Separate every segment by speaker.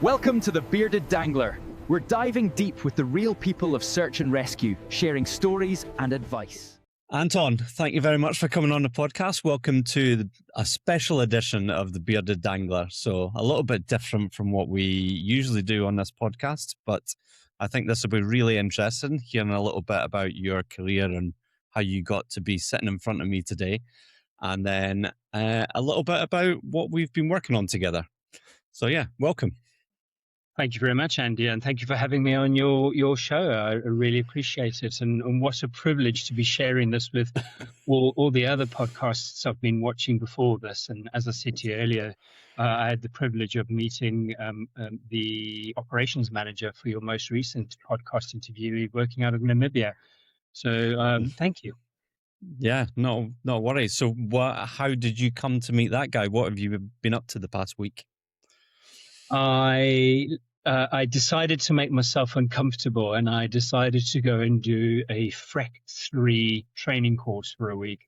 Speaker 1: Welcome to the Bearded Dangler. We're diving deep with the real people of search and rescue, sharing stories and advice.
Speaker 2: Anton, thank you very much for coming on the podcast. Welcome to a special edition of the Bearded Dangler. So a little bit different from what we usually do on this podcast, but I think this will be really interesting, hearing a little bit about your career and how you got to be sitting in front of me today. And then a little bit about what we've been working on together. So yeah, welcome.
Speaker 3: Thank you very much, Andy, and thank you for having me on your show. I really appreciate it, and what a privilege to be sharing this with all the other podcasts I've been watching before this. And as I said to you earlier, I had the privilege of meeting the operations manager for your most recent podcast interview, working out of Namibia. So thank you.
Speaker 2: Yeah, no worries. So how did you come to meet that guy? What have you been up to the past week?
Speaker 3: I decided to make myself uncomfortable, and I decided to go and do a FREC 3 training course for a week,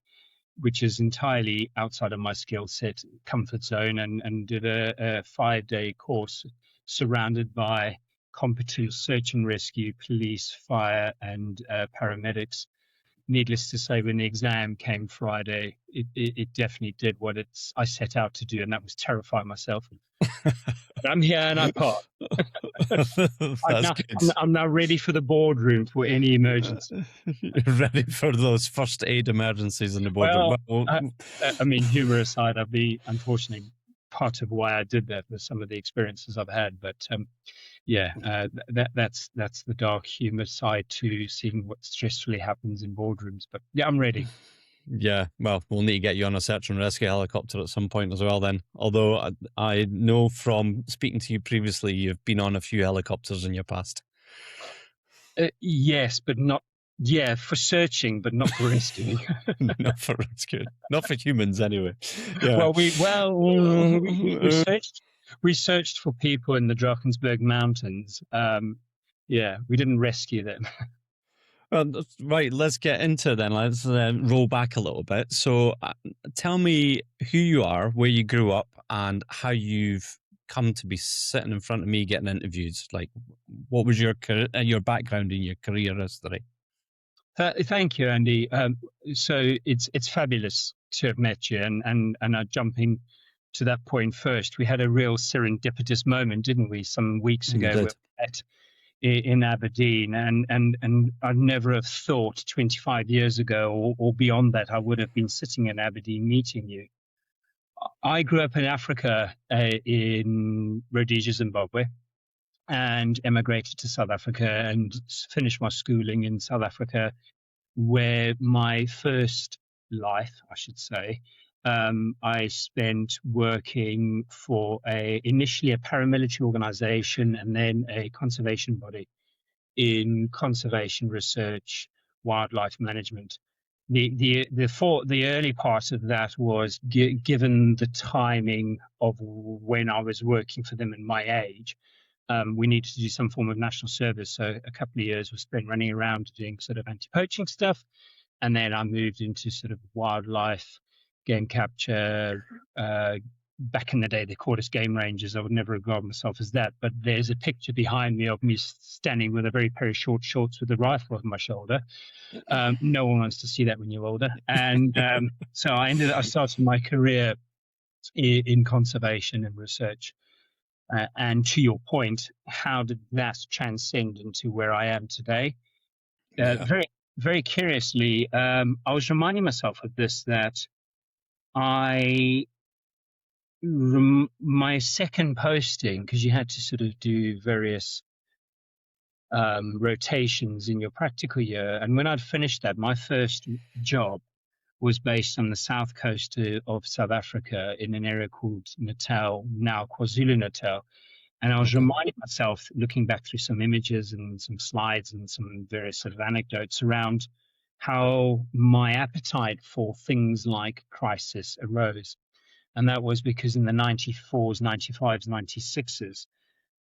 Speaker 3: which is entirely outside of my skill set, comfort zone, and did a 5-day course surrounded by competent search and rescue, police, fire, and paramedics. Needless to say, when the exam came Friday, it definitely did what I set out to do, and that was terrify myself. But I'm here and I passed. I'm now ready for the boardroom for any emergency.
Speaker 2: Ready for those first aid emergencies in the boardroom.
Speaker 3: I mean, humor aside, unfortunately, part of why I did that was some of the experiences I've had. But that's the dark humor side to seeing what stressfully happens in boardrooms. But yeah, I'm ready.
Speaker 2: Yeah, well, we'll need to get you on a search and rescue helicopter at some point as well then. Although I know from speaking to you previously, you've been on a few helicopters in your past.
Speaker 3: Yes, but not... Yeah, for searching, but not for rescuing.
Speaker 2: Not for rescuing. Not for humans, anyway. Yeah.
Speaker 3: Well, we searched for people in the Drakensberg Mountains. We didn't rescue them.
Speaker 2: Right, let's get into it then. Let's roll back a little bit. So tell me who you are, where you grew up, and how you've come to be sitting in front of me getting interviewed. Like, what was your background in your career history?
Speaker 3: Thank you, Andy. So it's fabulous to have met you, and jumping to that point first, we had a real serendipitous moment, didn't we, some weeks ago? Where we met in Aberdeen, and I'd never have thought 25 years ago or beyond that I would have been sitting in Aberdeen meeting you. I grew up in Africa, in Rhodesia, Zimbabwe, and emigrated to South Africa and finished my schooling in South Africa, where my first life, I should say, I spent working for initially a paramilitary organization and then a conservation body in conservation research, wildlife management. The early part of that was given the timing of when I was working for them and my age. We needed to do some form of national service. So a couple of years was spent running around doing sort of anti-poaching stuff. And then I moved into sort of wildlife, game capture. Back in the day, they called us game rangers. I would never regard myself as that. But there's a picture behind me of me standing with a very pair of short shorts with a rifle on my shoulder. No one wants to see that when you're older. And so I started my career in conservation and research. And to your point, how did that transcend into where I am today? Very, very curiously, I was reminding myself of this, that my second posting, because you had to sort of do various rotations in your practical year. And when I'd finished that, my first job was based on the south coast of South Africa in an area called Natal, now KwaZulu-Natal. And I was reminding myself, looking back through some images and some slides and some various sort of anecdotes around how my appetite for things like crisis arose. And that was because in the 94s, 95s, 96s,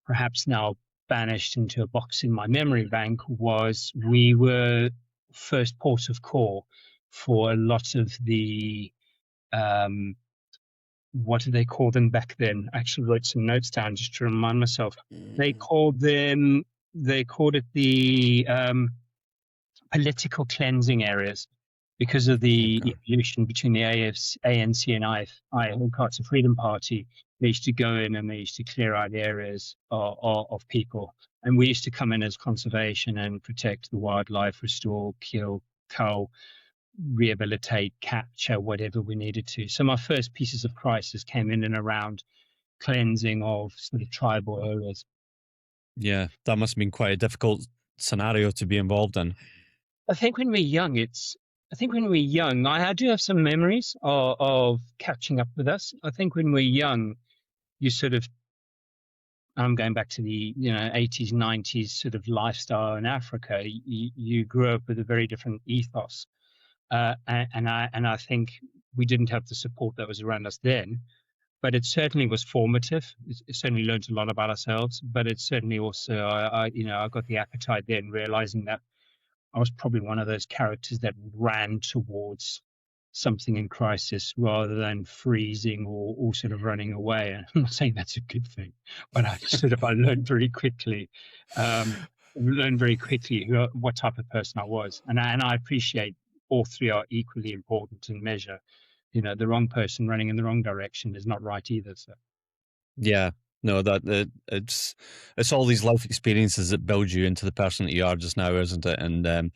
Speaker 3: perhaps now banished into a box in my memory bank, we were first port of call for a lot of the what do they call them back then? I actually wrote some notes down just to remind myself. They called it the political cleansing areas, because of the evolution between the ANC and All Parts of Freedom Party. They used to go in and they used to clear out areas of people. And we used to come in as conservation and protect the wildlife, restore, kill, cull, rehabilitate, capture, whatever we needed to. So my first pieces of crisis came in and around cleansing of sort of tribal areas.
Speaker 2: Yeah, that must have been quite a difficult scenario to be involved in.
Speaker 3: I think when we're young, I do have some memories of catching up with us. I think when we're young, you sort of, I'm going back to the 80s, 90s sort of lifestyle in Africa. You grew up with a very different ethos, and I think we didn't have the support that was around us then. But it certainly was formative. It certainly learned a lot about ourselves. But it certainly also, I got the appetite then, realizing that I was probably one of those characters that ran towards something in crisis rather than freezing or sort of running away. And I'm not saying that's a good thing, but I learned very quickly, what type of person I was. And I appreciate all three are equally important in measure. The wrong person running in the wrong direction is not right either. So.
Speaker 2: Yeah, no, it's all these life experiences that build you into the person that you are just now, isn't it? And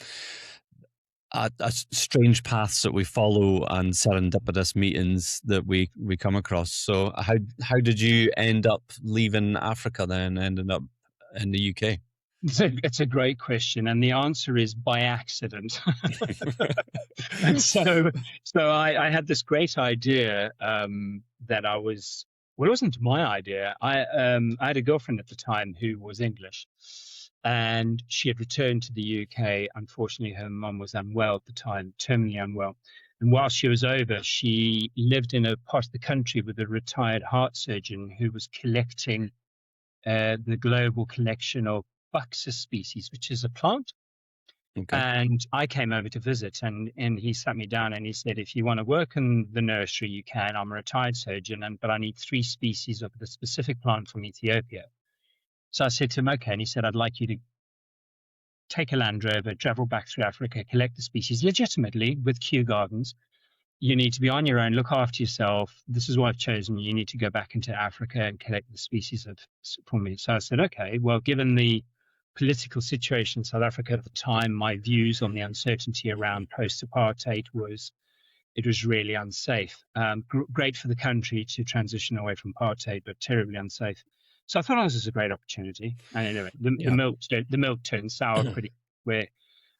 Speaker 2: strange paths that we follow and serendipitous meetings that we come across. So how did you end up leaving Africa then, ended up in the UK?
Speaker 3: It's a great question, and the answer is by accident. And so I had this great idea that I was. Well, it wasn't my idea. I had a girlfriend at the time who was English, and she had returned to the UK. Unfortunately, her mum was unwell at the time, terminally unwell. And while she was over, she lived in a part of the country with a retired heart surgeon who was collecting the global collection of Buxus species, which is a plant.
Speaker 2: Okay.
Speaker 3: And I came over to visit, and he sat me down and he said, if you want to work in the nursery, you can. I'm a retired surgeon, but I need 3 species of the specific plant from Ethiopia. So I said to him, okay. And he said, I'd like you to take a Land Rover, travel back through Africa, collect the species legitimately with Kew Gardens. You need to be on your own, look after yourself. This is what I've chosen. You need to go back into Africa and collect the species for me. So I said, okay, well, given the political situation in South Africa at the time, my views on the uncertainty around post-apartheid was really unsafe. Great for the country to transition away from apartheid, but terribly unsafe. So I thought this was a great opportunity. And anyway, the milk turned sour pretty where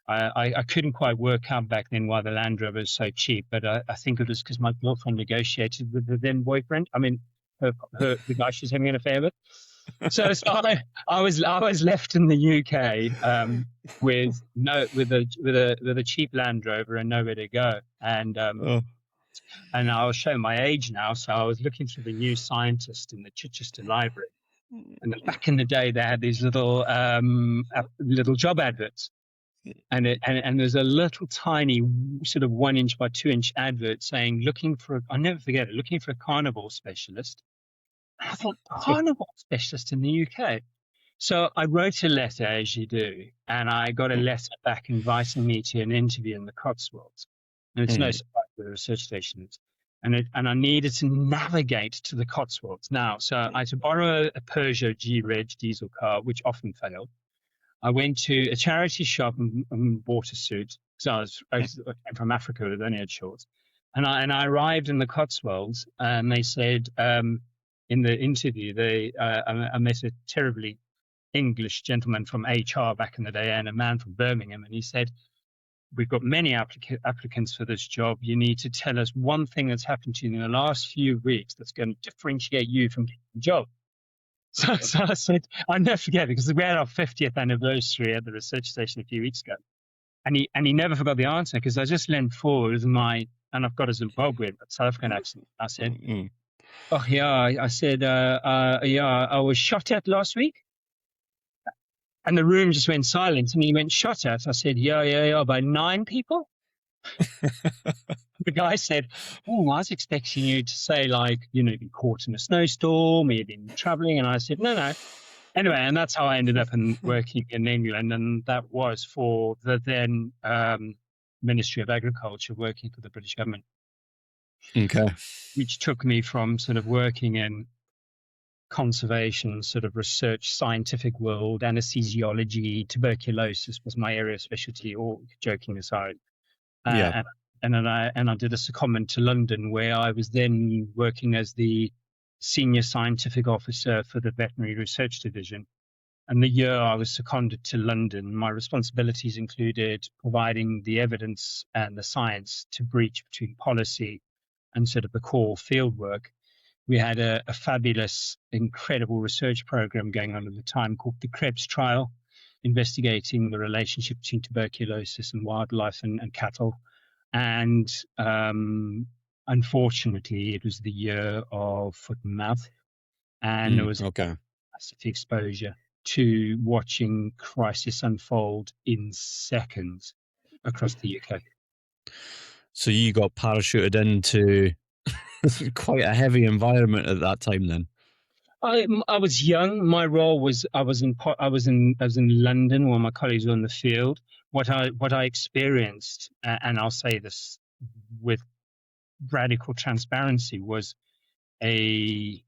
Speaker 3: I couldn't quite work out back then why the Land Rover was so cheap, but I think it was because my girlfriend negotiated with the then boyfriend. I mean, the guy she's having an affair with. So I was left in the UK with a cheap Land Rover and nowhere to go, and I'll show my age now. So I was looking through the New Scientist in the Chichester Library, and back in the day they had these little job adverts, and there's a little tiny sort of 1 inch by 2 inch advert saying I'll never forget it, looking for a carnivore specialist. I thought, carnival specialist in the UK. So I wrote a letter, as you do, and I got a letter back inviting me to an interview in the Cotswolds. And it's no surprise where the research station is. And I needed to navigate to the Cotswolds. Now, so I had to borrow a Peugeot G-Reg diesel car, which often failed. I went to a charity shop and bought a suit, because I came from Africa with only had shorts. And I arrived in the Cotswolds, and they said... in the interview, I met a terribly English gentleman from HR back in the day and a man from Birmingham, and he said, we've got many applicants for this job. You need to tell us one thing that's happened to you in the last few weeks that's going to differentiate you from the job. So I said, I'll never forget it, because we had our 50th anniversary at the research station a few weeks ago. And he never forgot the answer, because I just leaned forward and I've got a Zimbabwean South African accent. I said, oh, yeah, I said, I was shot at last week. And the room just went silent, and he went, shot at? I said, yeah, by 9 people. The guy said, "Oh, I was expecting you to say, like, you'd been caught in a snowstorm, you'd been traveling." And I said, no, no. Anyway, and that's how I ended up working in England. And that was for the then Ministry of Agriculture, working for the British government,
Speaker 2: Okay.
Speaker 3: which took me from sort of working in conservation, sort of research, scientific world, anesthesiology, tuberculosis was my area of specialty, all joking aside.
Speaker 2: Yeah.
Speaker 3: And then I did a secondment to London, where I was then working as the senior scientific officer for the veterinary research division. And the year I was seconded to London, my responsibilities included providing the evidence and the science to breach between policy and sort of the core field work. We had a fabulous, incredible research program going on at the time called the Krebs trial, investigating the relationship between tuberculosis and wildlife and cattle. And unfortunately, it was the year of foot and mouth, and there was
Speaker 2: okay.
Speaker 3: massive exposure to watching crisis unfold in seconds across the UK.
Speaker 2: So you got parachuted into quite a heavy environment at that time, then.
Speaker 3: I was young. My role was I was in London while my colleagues were in the field. What I experienced, and I'll say this with radical transparency, was a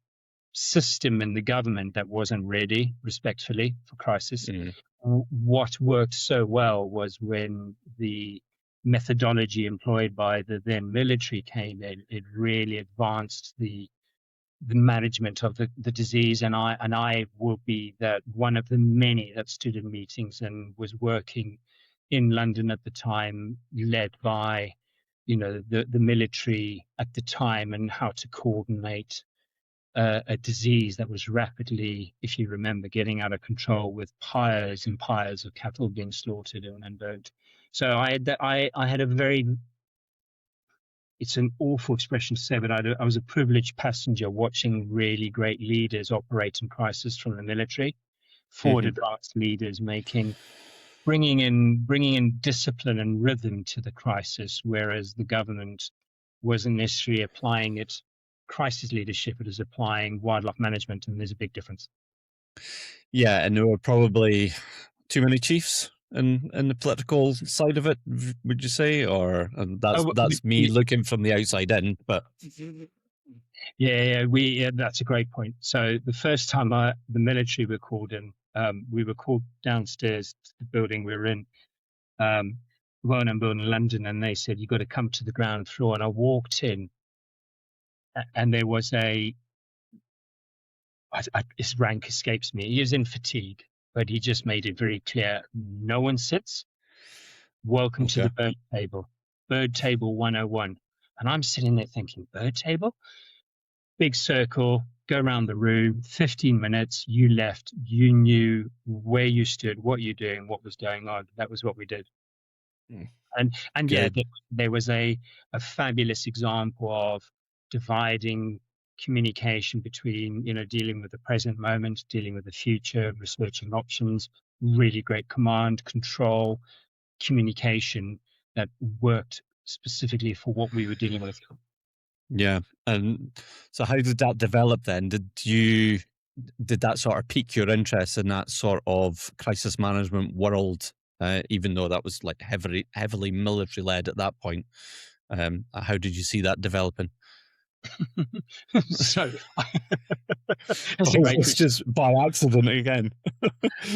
Speaker 3: system in the government that wasn't ready, respectfully, for crisis. What worked so well was when the methodology employed by the then military came in. It really advanced the management of the disease, and I will be that one of the many that stood in meetings and was working in London at the time, led by the military at the time, and how to coordinate a disease that was rapidly, if you remember, getting out of control, with pyres and pyres of cattle being slaughtered and burnt. So I had a very, it's an awful expression to say, but I was a privileged passenger watching really great leaders operate in crisis from the military, forward advanced leaders bringing in discipline and rhythm to the crisis, whereas the government wasn't necessarily applying it. Crisis leadership, it is applying wildlife management, and there's a big difference.
Speaker 2: Yeah, and there were probably too many chiefs in the political side of it, would you say? Or that's me looking from the outside in, but
Speaker 3: yeah, that's a great point. So the first time the military were called in, we were called downstairs to the building we were in, well-known building in London, and they said, "You've got to come to the ground floor." And I walked in, and there was his rank escapes me. He was in fatigue, but he just made it very clear: no one sits. Welcome to the bird table 101. And I'm sitting there thinking, bird table? Big circle, go around the room, 15 minutes, you left, you knew where you stood, what you're doing, what was going on. That was what we did. And yeah, there was a fabulous example of dividing communication between, dealing with the present moment, dealing with the future, researching options, really great command, control, communication that worked specifically for what we were dealing with.
Speaker 2: Yeah. And so how did that develop then? Did that sort of pique your interest in that sort of crisis management world, even though that was like heavily military led at that point? How did you see that developing?
Speaker 3: So
Speaker 2: it's just by accident again.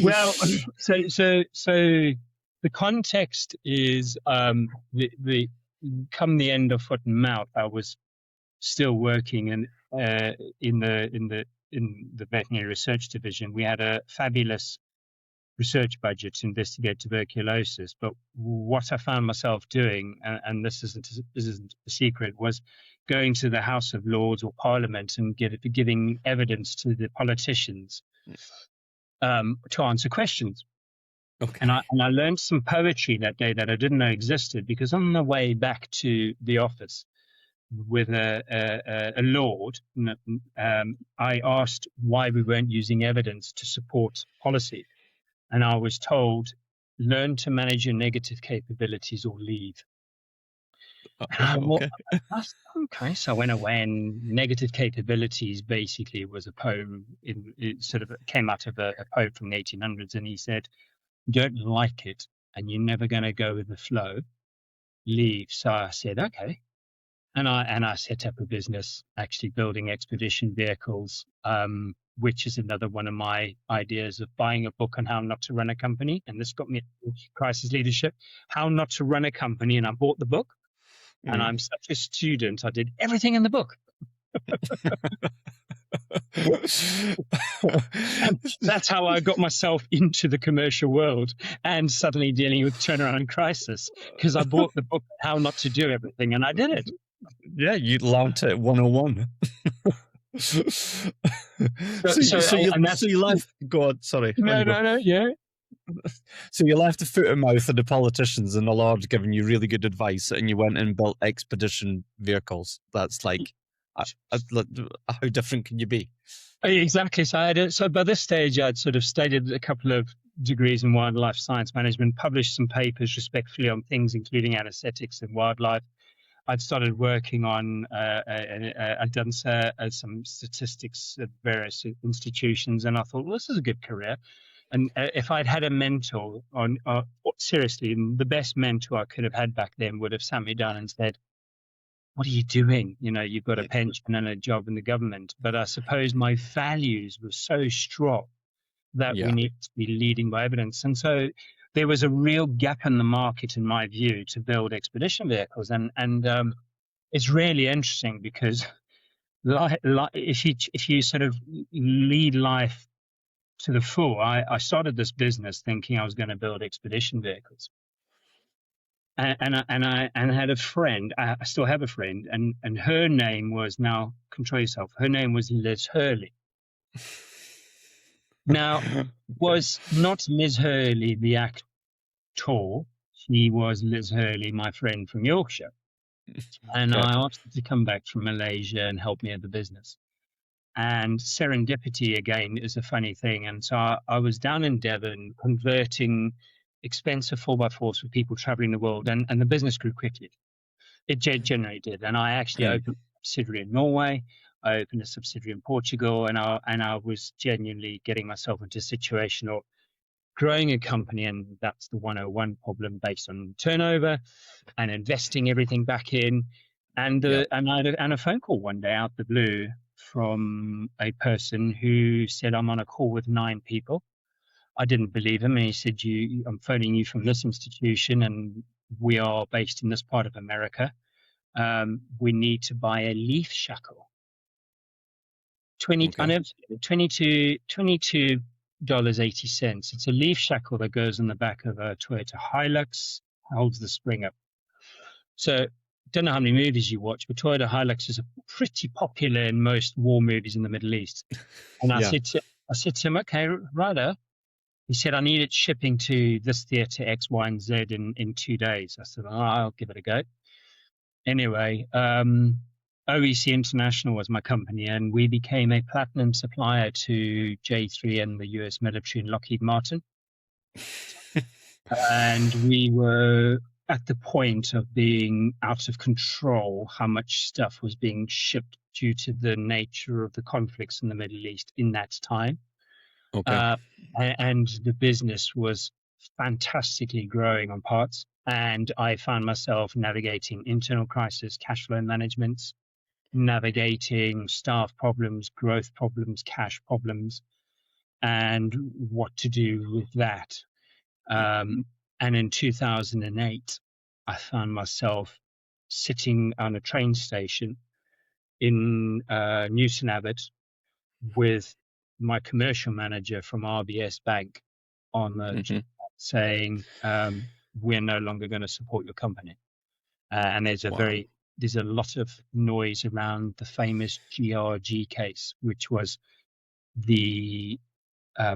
Speaker 3: Well, so the context is the come the end of foot and mouth, I was still working in the veterinary research division. We had a fabulous research budget to investigate tuberculosis, but what I found myself doing, and this isn't a secret, was going to the House of Lords or Parliament and giving evidence to the politicians to answer questions.
Speaker 2: Okay.
Speaker 3: And I learned some poetry that day that I didn't know existed, because on the way back to the office with a lord, I asked why we weren't using evidence to support policy. And I was told, learn to manage your negative capabilities or leave. And I thought,
Speaker 2: Okay.
Speaker 3: okay, so I went away, and Negative Capabilities basically was a poem. It sort of came out of a poet from the 1800s, and he said, "You don't like it, and you're never going to go with the flow. Leave." So I said, okay, and I set up a business actually building expedition vehicles, which is another one of my ideas of buying a book on how not to run a company, and this got me crisis leadership, how not to run a company, and I bought the book. And
Speaker 2: Mm.
Speaker 3: I'm such a student, I did everything in the book. And that's how I got myself into the commercial world and suddenly dealing with turnaround and crisis, because I bought the book, How Not to Do Everything, and I did it.
Speaker 2: Yeah, you learned it 101. so,
Speaker 3: And that's,
Speaker 2: so you left. Go on, sorry. On you go.
Speaker 3: no, yeah.
Speaker 2: So you left the foot and mouth of the politicians and the Lord giving you really good advice, and you went and built expedition vehicles. That's like, how different can you be?
Speaker 3: Exactly. So by this stage, I'd sort of studied a couple of degrees in wildlife science management, published some papers respectfully on things including anesthetics and wildlife. I'd started working on, I'd done some statistics at various institutions, and I thought, well, this is a good career. And if I'd had a mentor seriously, the best mentor I could have had back then would have sat me down and said, what are you doing? You've got a pension and a job in the government. But I suppose my values were so strong that we need to be leading by evidence. And so there was a real gap in the market, in my view, to build expedition vehicles. And it's really interesting because if you sort of lead life to the full, I started this business thinking I was going to build expedition vehicles. And I had a friend. I still have a friend, and her name was, now control yourself. Her name was Liz Hurley. Now, was not Liz Hurley the actor? She was Liz Hurley, my friend from Yorkshire, and I asked her to come back from Malaysia and help me at the business. And serendipity again is a funny thing. And so I was down in Devon converting expensive 4x4s for people traveling the world, and the business grew quickly. It generally did. And I actually opened a subsidiary in Norway. I opened a subsidiary in Portugal, and I was genuinely getting myself into a situation of growing a company, and that's the 101 problem, based on turnover and investing everything back in. And I had a phone call one day out the blue from a person who said, I'm on a call with 9 people. I didn't believe him, and he said, I'm phoning you from this institution, and we are based in this part of America. We need to buy a leaf shackle. $22.80. It's a leaf shackle that goes on the back of a Toyota Hilux, holds the spring up. So, don't know how many movies you watch, but Toyota Hilux is pretty popular in most war movies in the Middle East. And I said to him, okay, righto. He said, I need it shipping to this theater X, Y, and Z in 2 days. I said, I'll give it a go. Anyway, OEC International was my company, and we became a platinum supplier to J3 and the US military and Lockheed Martin. And we were at the point of being out of control how much stuff was being shipped due to the nature of the conflicts in the Middle East in that time. And the business was fantastically growing on parts. And I found myself navigating internal crisis, cash flow management, navigating staff problems, growth problems, cash problems, and what to do with that. And in 2008, I found myself sitting on a train station in Newton Abbot with my commercial manager from RBS Bank on the saying, we're no longer going to support your company. And there's a lot of noise around the famous GRG case, which was the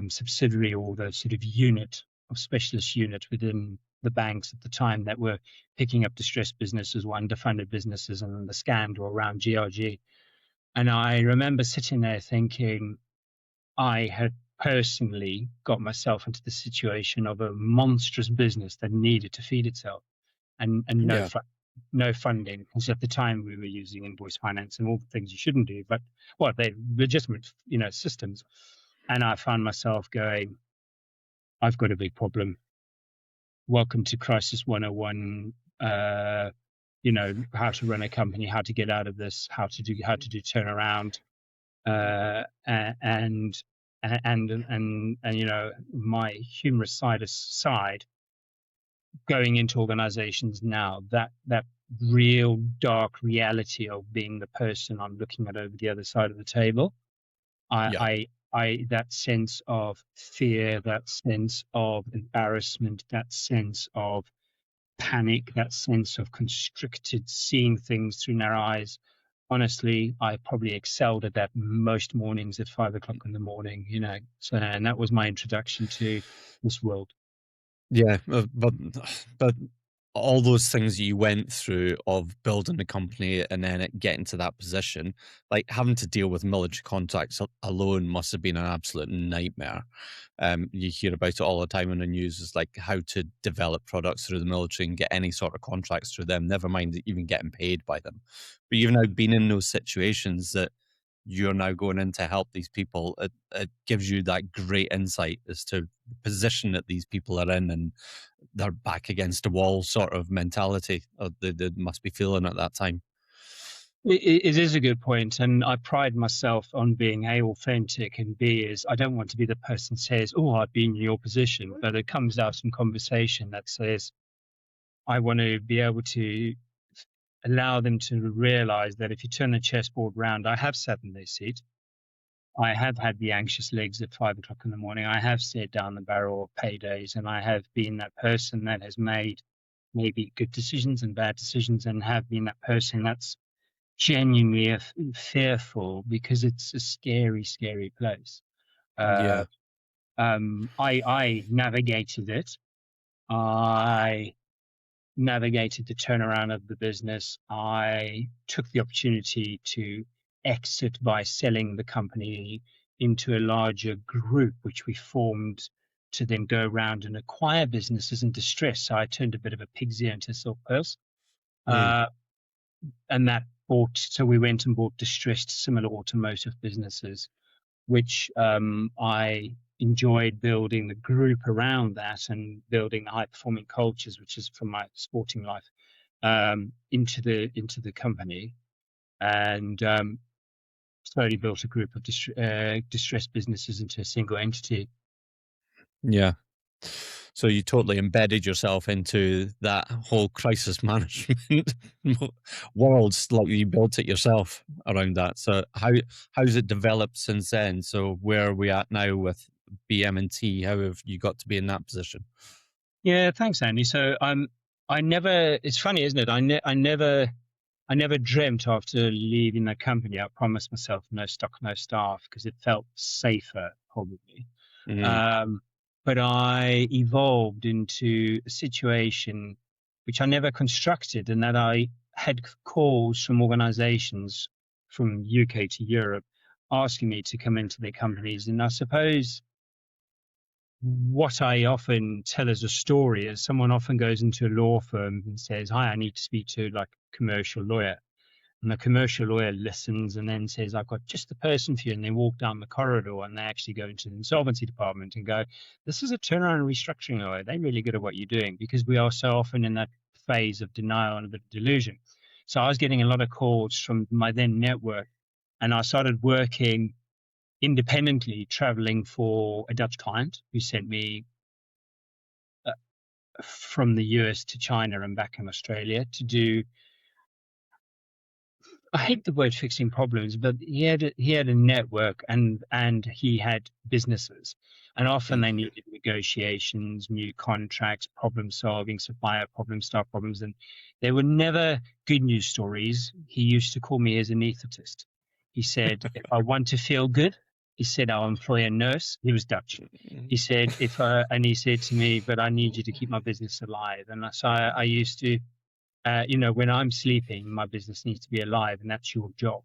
Speaker 3: subsidiary or the sort of unit of specialist unit within the banks at the time that were picking up distressed businesses or underfunded businesses, and the scandal around GRG. And I remember sitting there thinking, I had personally got myself into the situation of a monstrous business that needed to feed itself, and no no funding, because at the time we were using invoice finance and all the things you shouldn't do, but they're legitimate, systems. And I found myself going, I've got a big problem. Welcome to Crisis 101. How to run a company, how to get out of this, how to do turnaround, and my humorous side aside, going into organizations now, that real dark reality of being the person I'm looking at over the other side of the table, I that sense of fear, that sense of embarrassment, that sense of panic, that sense of constricted, seeing things through narrow eyes. Honestly, I probably excelled at that most mornings at 5 o'clock in the morning, So, and that was my introduction to this world.
Speaker 2: Yeah, but all those things you went through of building the company and then getting to that position, like having to deal with military contacts alone must have been an absolute nightmare. You hear about it all the time in the news, is like how to develop products through the military and get any sort of contracts through them, never mind even getting paid by them. But you've now been in those situations that you're now going in to help these people. It gives you that great insight as to the position that these people are in, and they're back against the wall sort of mentality they must be feeling at that time.
Speaker 3: It is a good point, and I pride myself on being A, authentic, and B, is I don't want to be the person who says, oh, I've been in your position, but it comes out in conversation that says, I want to be able to allow them to realize that if you turn the chessboard round, I have sat in their seat. I have had the anxious legs at 5 o'clock in the morning. I have stared down the barrel of paydays, and I have been that person that has made maybe good decisions and bad decisions, and have been that person that's genuinely fearful, because it's a scary, scary place.
Speaker 2: Yeah.
Speaker 3: I navigated it. I navigated the turnaround of the business. I took the opportunity to exit by selling the company into a larger group, which we formed to then go around and acquire businesses in distress. So I turned a bit of a pig's ear into a silk purse. And that so we went and bought distressed similar automotive businesses, which I enjoyed building the group around that and building the high performing cultures, which is from my sporting life, into the company, and slowly built a group of distressed businesses into a single entity.
Speaker 2: Yeah. So you totally embedded yourself into that whole crisis management world, like you built it yourself around that. So how's it developed since then? So where are we at now with BM&T? How have you got to be in that position?
Speaker 3: Yeah, thanks, Andy. So I never. It's funny, isn't it? I never dreamt after leaving the company. I promised myself no stock, no staff, because it felt safer, probably. But I evolved into a situation which I never constructed, and that I had calls from organizations from UK to Europe asking me to come into their companies. And I suppose what I often tell as a story is, someone often goes into a law firm and says, hi, I need to speak to like a commercial lawyer. And the commercial lawyer listens and then says, I've got just the person for you. And they walk down the corridor and they actually go into the insolvency department and go, this is a turnaround and restructuring lawyer. They're really good at what you're doing, because we are so often in that phase of denial and a bit of delusion. So I was getting a lot of calls from my then network, and I started working independently, traveling for a Dutch client who sent me from the US to China and back in Australia to do, I hate the word fixing problems, but he had a network, and he had businesses, and often they needed negotiations, new contracts, problem solving, supplier problems, staff problems, and they were never good news stories. He used to call me his anaesthetist. He said, if I want to feel good, he said, I'll employ a nurse. He was Dutch. He said, and he said to me, but I need you to keep my business alive. And so I used to, when I'm sleeping, my business needs to be alive, and that's your job.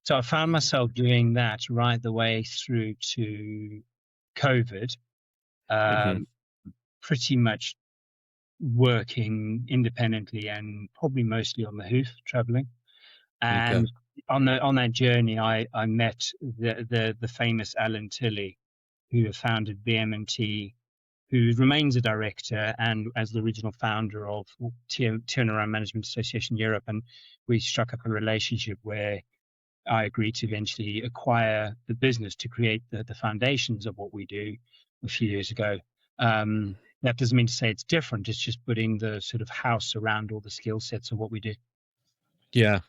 Speaker 3: So I found myself doing that right the way through to COVID, pretty much working independently and probably mostly on the hoof, traveling.
Speaker 2: Okay.
Speaker 3: And on that journey, I met the famous Alan Tilley, who founded BM&T, who remains a director and as the original founder of Turnaround Management Association Europe. And we struck up a relationship where I agreed to eventually acquire the business to create the foundations of what we do a few years ago. That doesn't mean to say it's different. It's just putting the sort of house around all the skill sets of what we do.
Speaker 2: Yeah.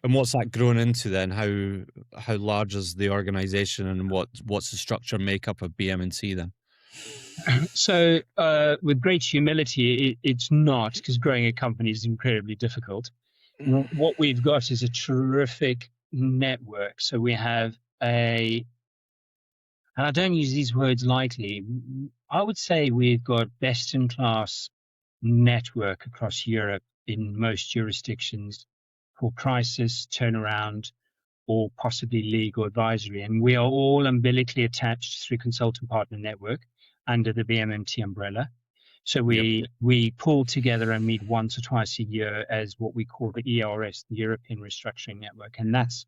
Speaker 2: And what's that grown into then? How large is the organization, and what's the structure makeup of BM&T then?
Speaker 3: So, with great humility, it's not, because growing a company is incredibly difficult. What we've got is a terrific network. So we have and I don't use these words lightly, I would say we've got best in class network across Europe in most jurisdictions for crisis, turnaround, or possibly legal advisory. And we are all umbilically attached through consultant partner network under the BMMT umbrella. So we pull together and meet once or twice a year as what we call the ERS, the European Restructuring Network. And that's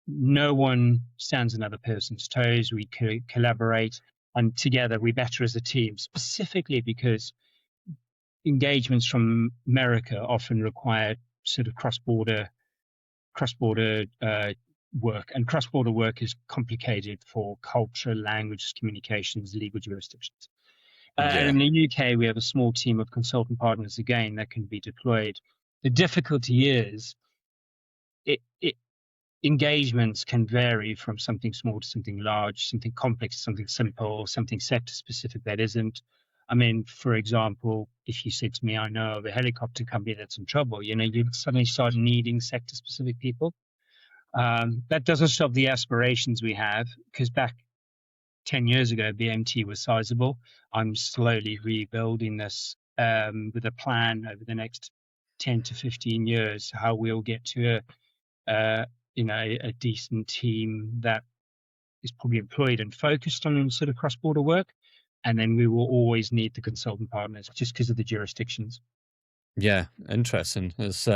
Speaker 3: no one stands on another person's toes. We collaborate, and together we better as a team, specifically because engagements from America often require sort of cross-border work, and cross-border work is complicated for culture, language, communications, legal jurisdictions. And in the UK, we have a small team of consultant partners again that can be deployed. The difficulty is engagements can vary from something small to something large, something complex to something simple, something sector specific that isn't. I mean, for example, if you said to me, I know of a helicopter company that's in trouble, you suddenly start needing sector specific people. That doesn't stop the aspirations we have, because back 10 years ago, BMT was sizable. I'm slowly rebuilding this with a plan over the next 10 to 15 years, how we'll get to a decent team that is probably employed and focused on sort of cross-border work. And then we will always need the consultant partners just because of the jurisdictions.
Speaker 2: Yeah, interesting. It's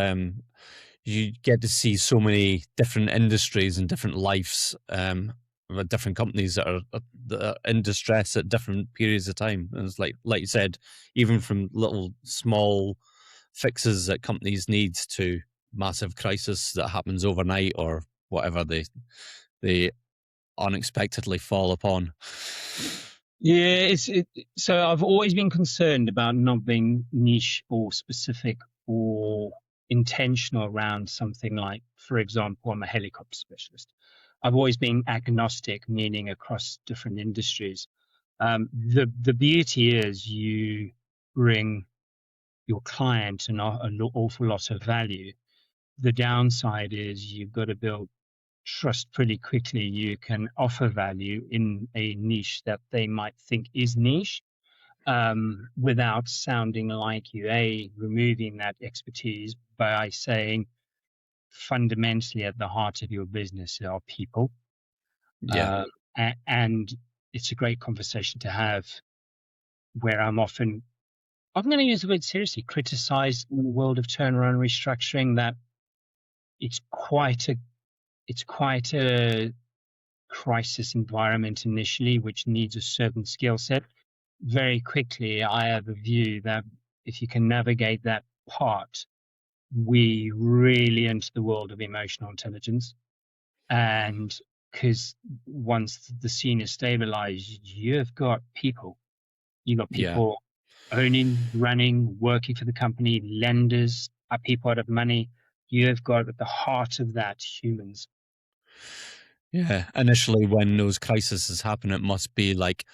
Speaker 2: you get to see so many different industries and different lives with different companies that are in distress at different periods of time. And it's like you said, even from little small fixes that companies need to massive crisis that happens overnight or whatever they unexpectedly fall upon.
Speaker 3: Yeah, so I've always been concerned about not being niche or specific or intentional around something like, for example, I'm a helicopter specialist. I've always been agnostic, meaning across different industries. The beauty is you bring your client an awful lot of value. The downside is you've got to build trust pretty quickly. You can offer value in a niche that they might think is niche, without sounding like you removing that expertise by saying fundamentally at the heart of your business are people. And it's a great conversation to have, where I'm going to use the word seriously, criticized in the world of turnaround restructuring, that it's quite a crisis environment initially, which needs a certain skill set. Very quickly, I have a view that if you can navigate that part, we really enter the world of emotional intelligence. And because once the scene is stabilized, you've got people. You've got people owning, running, working for the company, lenders, people out of money. You've got at the heart of that humans.
Speaker 2: Yeah, initially when those crises happen, it must be like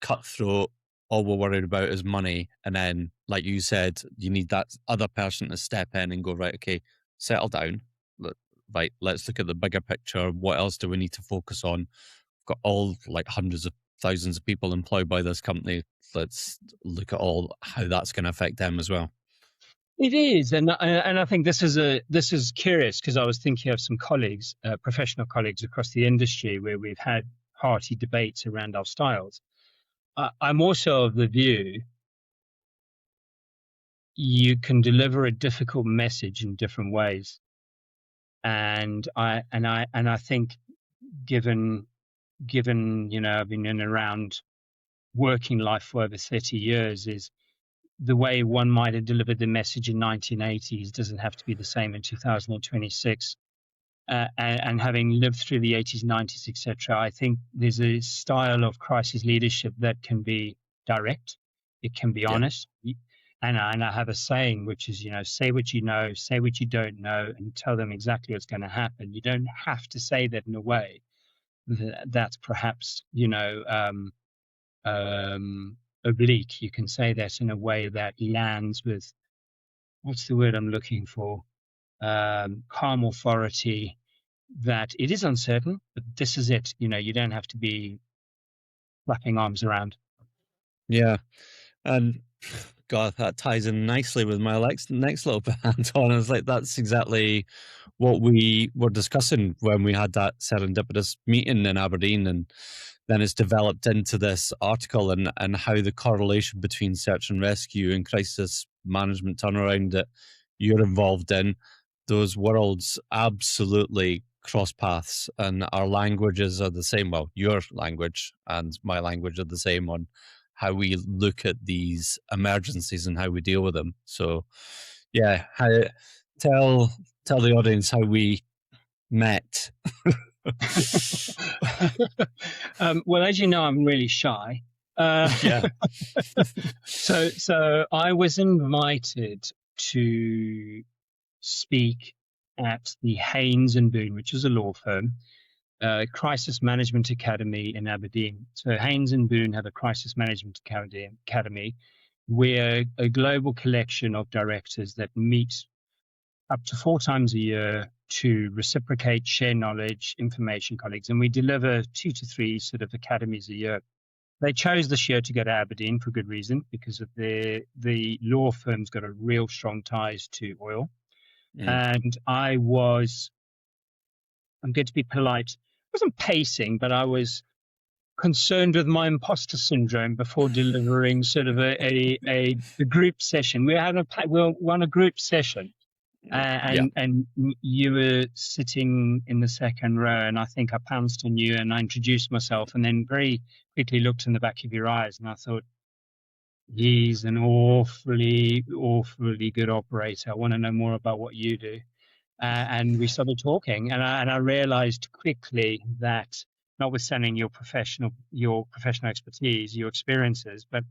Speaker 2: cutthroat. All we're worried about is money. And then, like you said, you need that other person to step in and go, right, okay, settle down. Right, let's look at the bigger picture. What else do we need to focus on? We've got all like hundreds of thousands of people employed by this company. Let's look at how that's going to affect them as well.
Speaker 3: It is, and I think this is curious, because I was thinking of some colleagues, professional colleagues across the industry, where we've had hearty debates around our styles. I'm also of the view you can deliver a difficult message in different ways. And I think given I've been in and around working life for over 30 years, is the way one might have delivered the message in 1980s doesn't have to be the same in 2026. And having lived through the 80s, 90s, etc., I think there's a style of crisis leadership that can be direct, it can be
Speaker 2: Yeah.
Speaker 3: honest. And I have a saying, which is, say what you know, say what you don't know, and tell them exactly what's going to happen. You don't have to say that in a way that's perhaps, oblique. You can say that in a way that lands with, what's the word I'm looking for? Calm authority, that it is uncertain, but this is it. You don't have to be flapping arms around.
Speaker 2: Yeah. And God, that ties in nicely with my next little bit, Anton. It's like that's exactly what we were discussing when we had that serendipitous meeting in Aberdeen, and then it's developed into this article and how the correlation between search and rescue and crisis management turnaround that you're involved in, those worlds absolutely cross paths, and our languages are the same. Well, your language and my language are the same on how we look at these emergencies and how we deal with them. So, yeah, tell the audience how we met.
Speaker 3: Well, as you know, I'm really shy.
Speaker 2: Yeah.
Speaker 3: So I was invited to speak at the Haynes and Boone, which is a law firm, Crisis Management Academy in Aberdeen. So Haynes and Boone have a Crisis Management Academy. We're a global collection of directors that meet up to 4 times a year to reciprocate, share knowledge, information, colleagues, and we deliver 2 to 3 sort of academies a year. They chose this year to go to Aberdeen for good reason, because of the law firm's got a real strong ties to oil. And I'm going to be polite, I wasn't pacing, but I was concerned with my imposter syndrome before delivering sort of a group session. We won a group session. And you were sitting in the second row, and I think I pounced on you and I introduced myself, and then very quickly looked in the back of your eyes, and I thought, he's an awfully, awfully good operator. I want to know more about what you do. And we started talking, and I realized quickly that, notwithstanding your professional expertise, your experiences, but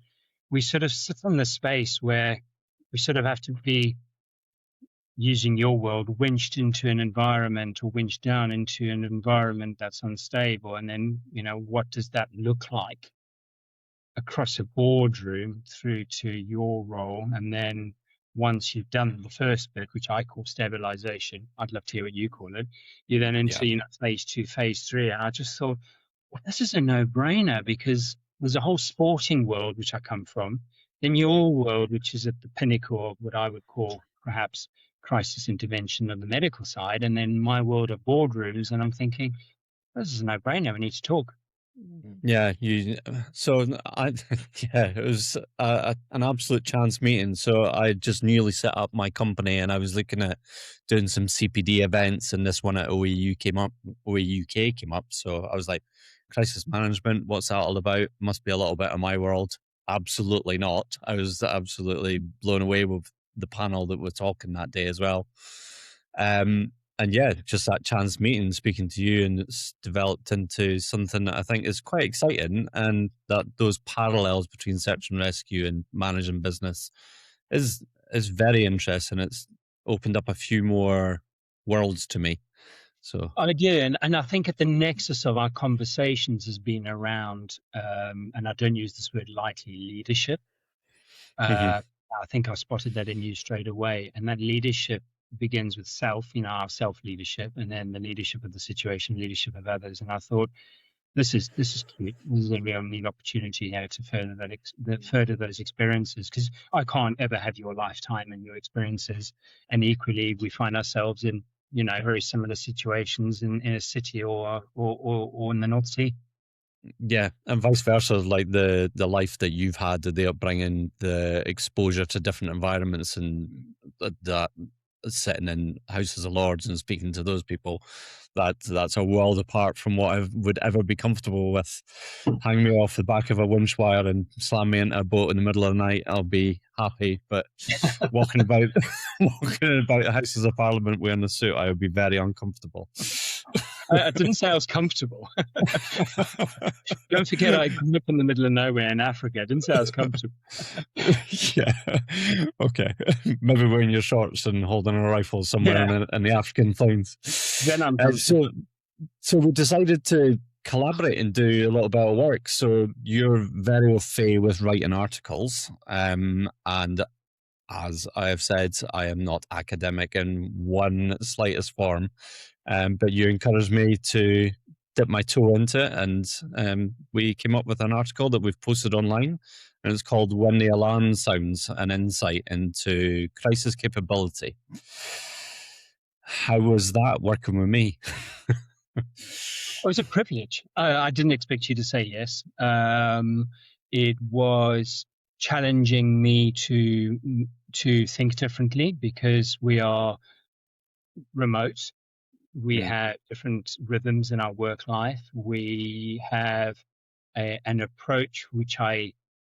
Speaker 3: we sort of sit in this space where we sort of have to be, using your world, winched into an environment or winched down into an environment that's unstable. And then, what does that look like across a boardroom through to your role? And then once you've done the first bit, which I call stabilization, I'd love to hear what you call it, you're then into phase 2, phase 3. And I just thought, well, this is a no-brainer, because there's a whole sporting world, which I come from, then your world, which is at the pinnacle of what I would call perhaps crisis intervention on the medical side, and then my world of boardrooms. And I'm thinking, this is a no-brainer. We need to talk.
Speaker 2: Yeah, it was an absolute chance meeting. So I just newly set up my company, and I was looking at doing some CPD events, and this one at OE UK came up. So I was like, crisis management, what's that all about? Must be a little bit of my world. Absolutely not. I was absolutely blown away with the panel that were talking that day as well. And yeah, just that chance meeting, speaking to you, and it's developed into something that I think is quite exciting, and that those parallels between search and rescue and managing business is very interesting. It's opened up a few more worlds to me. So
Speaker 3: I do, and I think at the nexus of our conversations has been around, and I don't use this word lightly, leadership. I think I spotted that in you straight away, and that leadership begins with self, our self leadership, and then the leadership of the situation, leadership of others. And I thought, this is cute. This is a real neat opportunity here to further those experiences, because I can't ever have your lifetime and your experiences. And equally, we find ourselves in very similar situations in a city or in the North Sea.
Speaker 2: Yeah, and vice versa. Like the life that you've had, the upbringing, the exposure to different environments, and that sitting in Houses of Lords and speaking to those people, that's a world apart from what I would ever be comfortable with. Hang me off the back of a winch wire and slam me into a boat in the middle of the night, I'll be happy. But walking about walking about the Houses of Parliament wearing a suit, I would be very uncomfortable.
Speaker 3: I didn't say I was comfortable. Don't forget, I grew up in the middle of nowhere in Africa. I didn't say I was comfortable.
Speaker 2: Yeah. Okay. Maybe wearing your shorts and holding a rifle somewhere in the African plains.
Speaker 3: Then I'm comfortable.
Speaker 2: So we decided to collaborate and do a little bit of work. So you're very au fait with writing articles, and as I have said, I am not academic in one slightest form. But you encouraged me to dip my toe into it, and we came up with an article that we've posted online, and it's called "When the Alarm Sounds: An Insight into Crisis Capability." How was that working with me?
Speaker 3: It was a privilege. I didn't expect you to say yes. It was challenging me to think differently because we are remote. We have different rhythms in our work life. We have an approach which I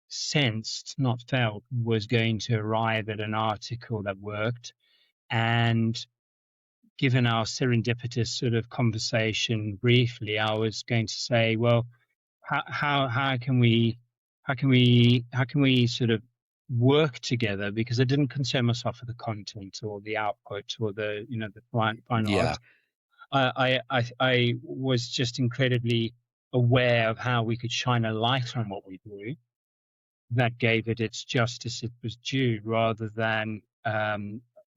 Speaker 3: sensed, not felt, was going to arrive at an article that worked. And given our serendipitous sort of conversation briefly, I was going to say, well, how can we sort of work together? Because I didn't concern myself with the content or the output or the final
Speaker 2: Yeah.
Speaker 3: article. I was just incredibly aware of how we could shine a light on what we do that gave it its justice it was due, rather than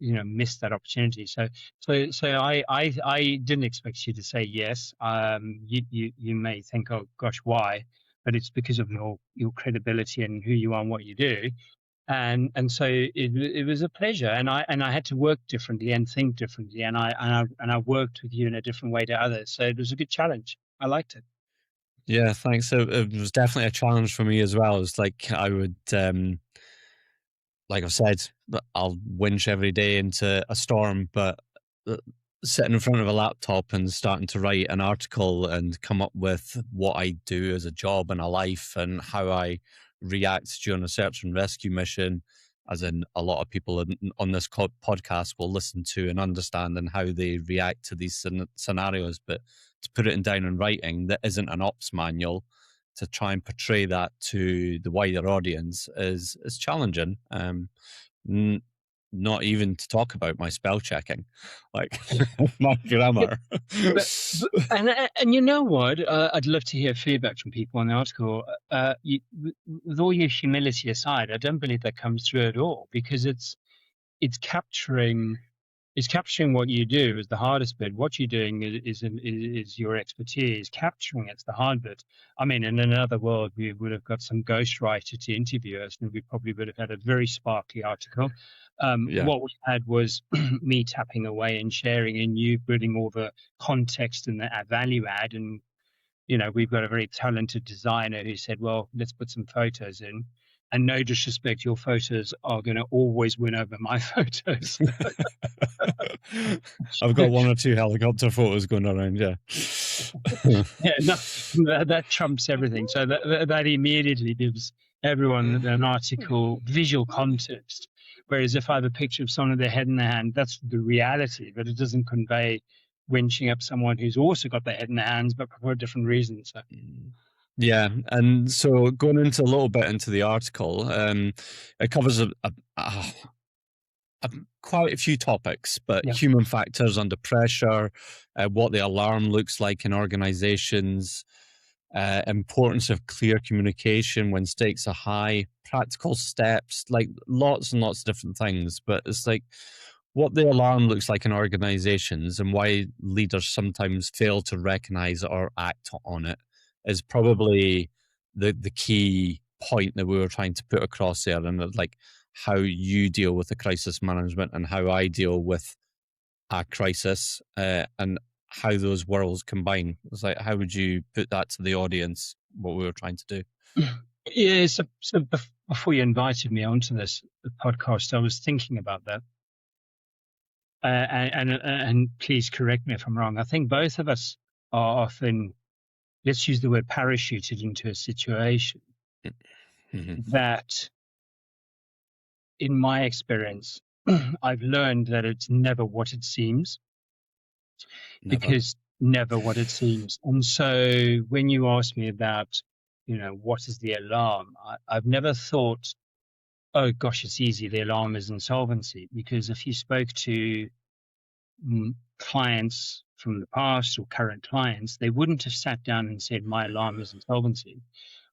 Speaker 3: miss that opportunity. So I didn't expect you to say yes. You may think, oh gosh, why? But it's because of your credibility and who you are and what you do. And so it was a pleasure, and I had to work differently and think differently, and I worked with you in a different way to others. So it was a good challenge. I liked it.
Speaker 2: Yeah, thanks. So it was definitely a challenge for me as well. It's like I would, like I've said, I'll winch every day into a storm, but uh, sitting in front of a laptop and starting to write an article and come up with what I do as a job and a life and how I react during a search and rescue mission, as in a lot of people on this podcast will listen to and understand and how they react to these scenarios. But to put it down in writing that isn't an ops manual, to try and portray that to the wider audience is challenging. Not even to talk about my spell checking, like my grammar.
Speaker 3: And you know what? I'd love to hear feedback from people on the article. With all your humility aside, I don't believe that comes through at all, because it's capturing what you do is the hardest bit. What you're doing is your expertise. Capturing it's the hard bit. I mean, in another world, we would have got some ghostwriter to interview us, and we probably would have had a very sparkly article. What we had was me tapping away and sharing, and you putting all the context and the value add. And we've got a very talented designer who said, well, let's put some photos in. And no disrespect, your photos are going to always win over my photos.
Speaker 2: I've got one or two helicopter photos going around, yeah.
Speaker 3: That trumps everything. So that immediately gives everyone an article visual context. Whereas if I have a picture of someone with their head in their hand, that's the reality, but it doesn't convey winching up someone who's also got their head in their hands, but for a different reason. So.
Speaker 2: Yeah, and so going into a little bit into the article, it covers quite a few topics, but human factors under pressure, what the alarm looks like in organizations, importance of clear communication when stakes are high, practical steps, like lots and lots of different things. But it's like what the alarm looks like in organizations and why leaders sometimes fail to recognize or act on it is probably the key point that we were trying to put across there, and like how you deal with the crisis management and how I deal with a crisis, and how those worlds combine. It's like, how would you put that to the audience, what we were trying to do?
Speaker 3: Yeah, so before you invited me onto this podcast, I was thinking about that. And please correct me if I'm wrong. I think both of us are often, let's use the word parachuted into a situation that, in my experience, I've learned that it's never what it seems. Because never what it seems. And so when you ask me about, what is the alarm? I've never thought, oh gosh, it's easy. The alarm is insolvency. Because if you spoke to clients from the past or current clients, they wouldn't have sat down and said, my alarm is insolvency.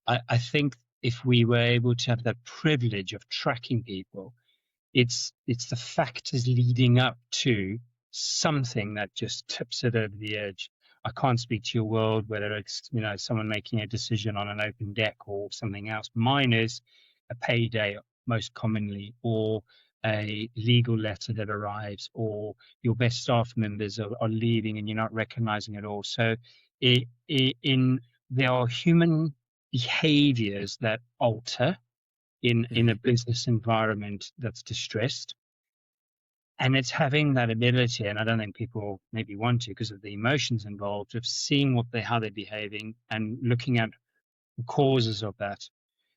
Speaker 3: I think if we were able to have that privilege of tracking people, it's the factors leading up to something that just tips it over the edge. I can't speak to your world, whether it's someone making a decision on an open deck or something else. Mine is a payday most commonly, or a legal letter that arrives, or your best staff members are leaving and you're not recognizing it all. So there are human behaviors that alter in a business environment that's distressed. And it's having that ability, and I don't think people maybe want to because of the emotions involved, of seeing how they're behaving and looking at the causes of that.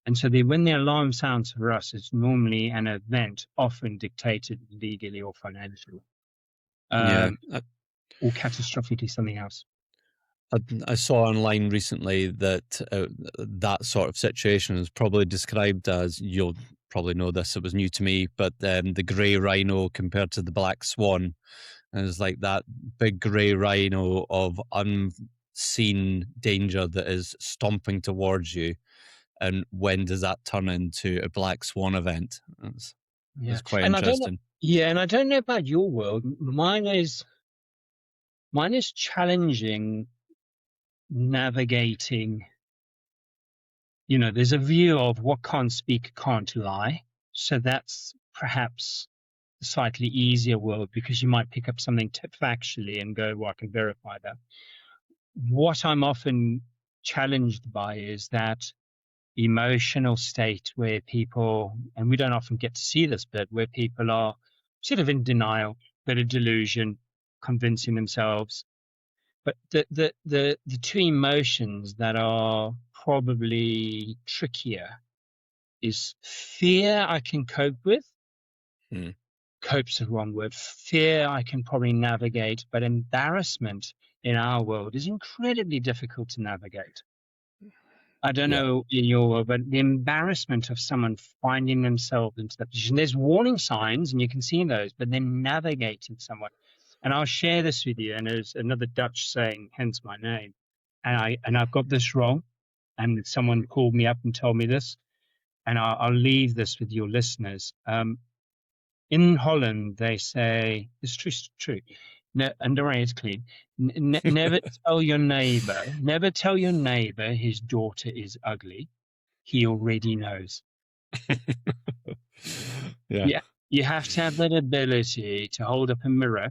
Speaker 3: And so when the alarm sounds for us, it's normally an event, often dictated legally or financially, or catastrophically something else.
Speaker 2: I saw online recently that that sort of situation is probably described as, you'll probably know this, it was new to me, but the grey rhino compared to the black swan. And it's like that big grey rhino of unseen danger that is stomping towards you. And when does that turn into a black swan event? It's quite interesting.
Speaker 3: And I don't know about your world. Mine is challenging navigating. There's a view of what can't speak, can't lie. So that's perhaps a slightly easier world, because you might pick up something factually and go, well, I can verify that. What I'm often challenged by is that emotional state where people, and we don't often get to see this bit, where people are sort of in denial, bit of delusion, convincing themselves. But the two emotions that are probably trickier is fear I can cope with. Cope's the wrong word. Fear I can probably navigate, but embarrassment in our world is incredibly difficult to navigate. I don't know in your world, but the embarrassment of someone finding themselves into that position. There's warning signs, and you can see those, but then navigating someone. And I'll share this with you. And there's another Dutch saying, hence my name. And I've got this wrong. And someone called me up and told me this. And I'll leave this with your listeners. In Holland, they say, it's true. No, and the way it's clean. Never tell your neighbor his daughter is ugly. He already knows. Yeah. You have to have that ability to hold up a mirror,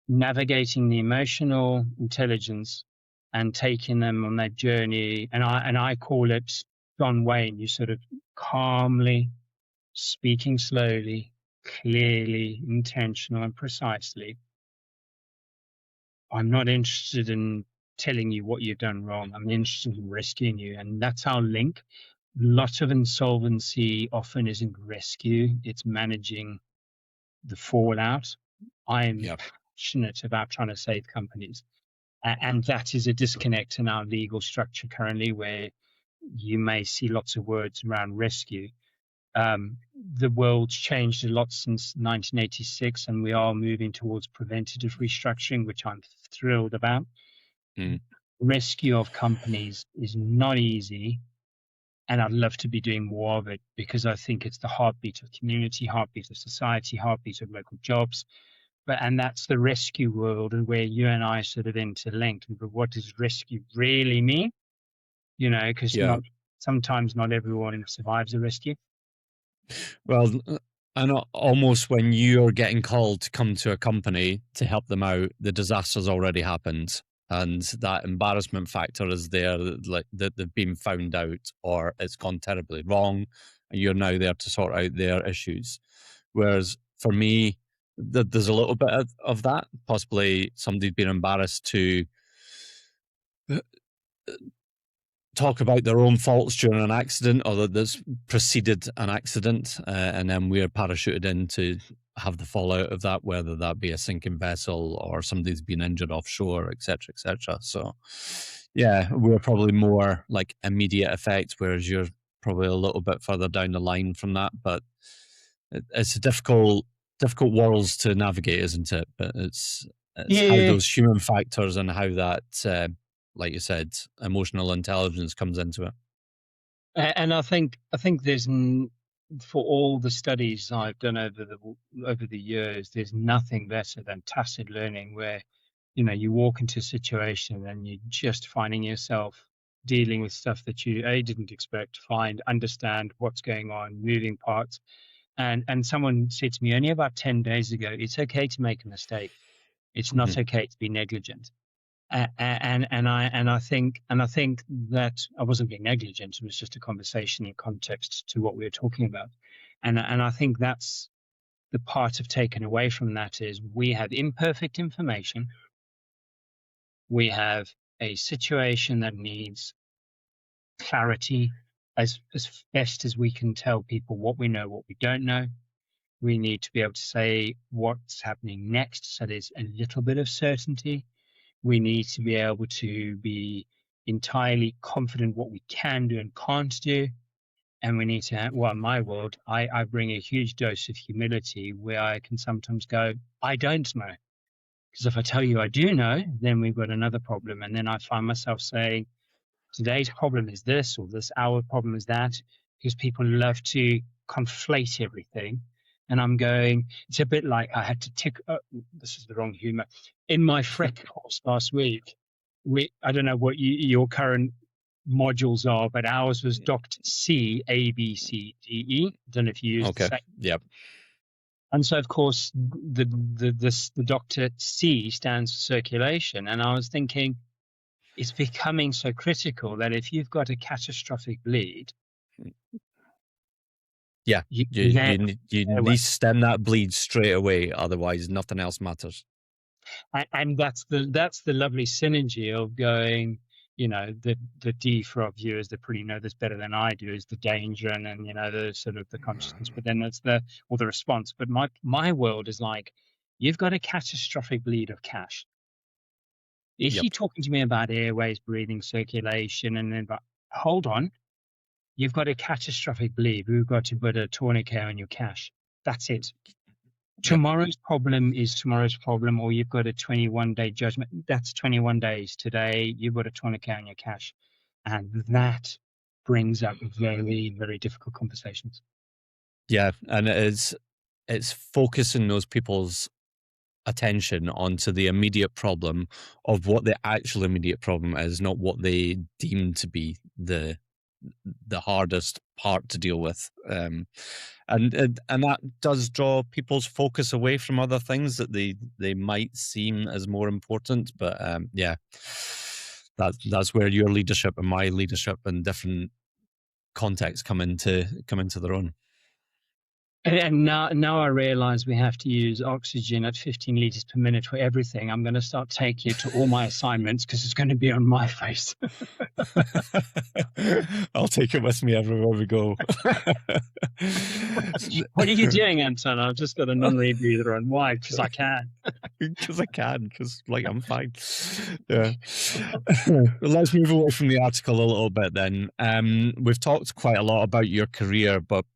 Speaker 3: navigating the emotional intelligence and taking them on that journey. And I call it John Wayne. You sort of calmly, speaking slowly, clearly, intentional, and precisely. I'm not interested in telling you what you've done wrong. I'm interested in rescuing you. And that's our link. A lot of insolvency often isn't rescue. It's managing the fallout. I'm passionate about trying to save companies. And that is a disconnect in our legal structure currently, where you may see lots of words around rescue. The world's changed a lot since 1986, and we are moving towards preventative restructuring, which I'm thrilled about. Rescue of companies is not easy, and I'd love to be doing more of it, because I think it's the heartbeat of community, heartbeat of society, heartbeat of local jobs. And that's the rescue world, and where you and I sort of interlinked. But what does rescue really mean? Because sometimes not everyone survives a rescue.
Speaker 2: Well, And almost when you're getting called to come to a company to help them out, the disaster's already happened. And that embarrassment factor is there, like that they've been found out or it's gone terribly wrong. And you're now there to sort out their issues. Whereas for me, there's a little bit of that. Possibly somebody's been embarrassed to talk about their own faults during an accident or that's preceded an accident, and then we're parachuted in to have the fallout of that, whether that be a sinking vessel or somebody's been injured offshore, etc., etc. So, yeah, we're probably more like immediate effect, whereas you're probably a little bit further down the line from that. But it's a difficult worlds to navigate, isn't it? But it's how those human factors and how that like you said, emotional intelligence comes into it.
Speaker 3: And I think there's for all the studies I've done over the years, there's nothing better than tacit learning, where you walk into a situation and you're just finding yourself dealing with stuff that you didn't expect, understand what's going on, moving parts. And someone said to me only about 10 days ago, it's okay to make a mistake. It's not okay to be negligent. And I think that I wasn't being negligent. It was just a conversation in context to what we were talking about. And I think that's the part of taken away from that is we have imperfect information. We have a situation that needs clarity as best as we can tell people what we know, what we don't know. We need to be able to say what's happening next, so there's a little bit of certainty. We need to be able to be entirely confident what we can do and can't do. And we need to, well, in my world, I bring a huge dose of humility where I can sometimes go, I don't know. Because if I tell you I do know, then we've got another problem. And then I find myself saying, today's problem is this, or this hour problem is that, because people love to conflate everything. And I'm going, it's a bit like I had to tick, this is the wrong humor. In my FREC course last week, I don't know what your current modules are, but ours was Doctor C, A, B, C, D, E. I don't know if you used the same.
Speaker 2: Yep.
Speaker 3: And so, of course, the Doctor C stands for circulation. And I was thinking, it's becoming so critical that if you've got a catastrophic bleed,
Speaker 2: you need to stem that bleed straight away, otherwise nothing else matters.
Speaker 3: And that's the lovely synergy of going, the D for our viewers that probably know this better than I do is the danger and then the sort of the consciousness, but then it's the response. But my world is like, you've got a catastrophic bleed of cash. If you're talking to me about airways, breathing, circulation, and then, but hold on, you've got a catastrophic bleed. We've got to put a tourniquet on your cash. That's it. Tomorrow's problem is tomorrow's problem, or you've got a 21-day judgment. That's 21 days. Today, you've got a tourniquet on your cash. And that brings up very, very difficult conversations.
Speaker 2: Yeah, and it's focusing those people's attention onto the immediate problem of what the actual immediate problem is, not what they deem to be the hardest part to deal with, and that does draw people's focus away from other things that they might seem as more important. But that's where your leadership and my leadership and different contexts come into their own.
Speaker 3: And now I realize we have to use oxygen at 15 liters per minute for everything. I'm going to start taking it to all my assignments because it's going to be on my face.
Speaker 2: I'll take it with me everywhere we go.
Speaker 3: What are you doing, Anton? I've just got a non-rebreather on. Why? Because I can.
Speaker 2: Because like I'm fine. Yeah. Let's move away from the article a little bit then. We've talked quite a lot about your career, but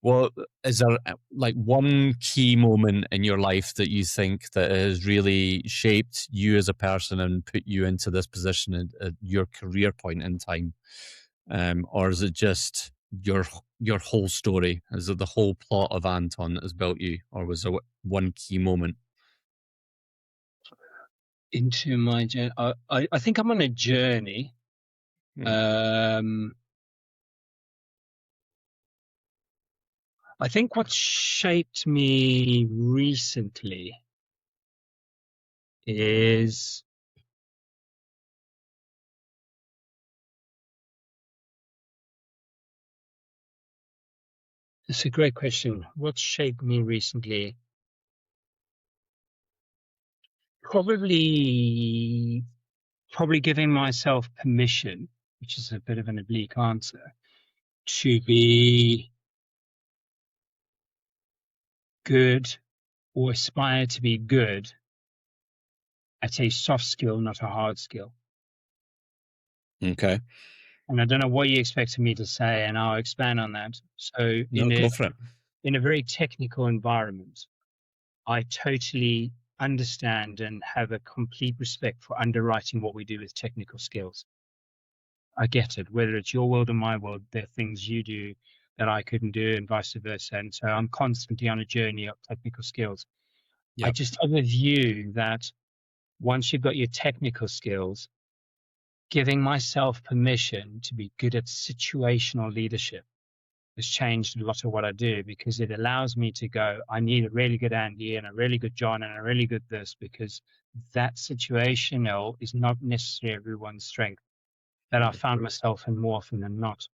Speaker 2: what is there like one key moment in your life that you think that has really shaped you as a person and put you into this position at your career point in time? Or is it just your whole story? Is it the whole plot of Anton that has built you, or was there one key moment?
Speaker 3: Into my journey, I think I'm on a journey. I think what shaped me recently is it's a great question. What shaped me recently? Probably giving myself permission, which is a bit of an oblique answer, to be good or aspire to be good at a soft skill, not a hard skill.
Speaker 2: Okay.
Speaker 3: And I don't know what you expected me to say, and I'll expand on that. So
Speaker 2: No, go for it.
Speaker 3: in a very technical environment, I totally understand and have a complete respect for underwriting what we do with technical skills. I get it. Whether it's your world or my world, there are things you do that I couldn't do and vice versa. And so I'm constantly on a journey of technical skills. I
Speaker 2: Yep.
Speaker 3: just have a view that once you've got your technical skills, giving myself permission to be good at situational leadership has changed a lot of what I do, because it allows me to go, I need a really good Andy and a really good John and a really good this, because that situational is not necessarily everyone's strength that I found myself in more often than not.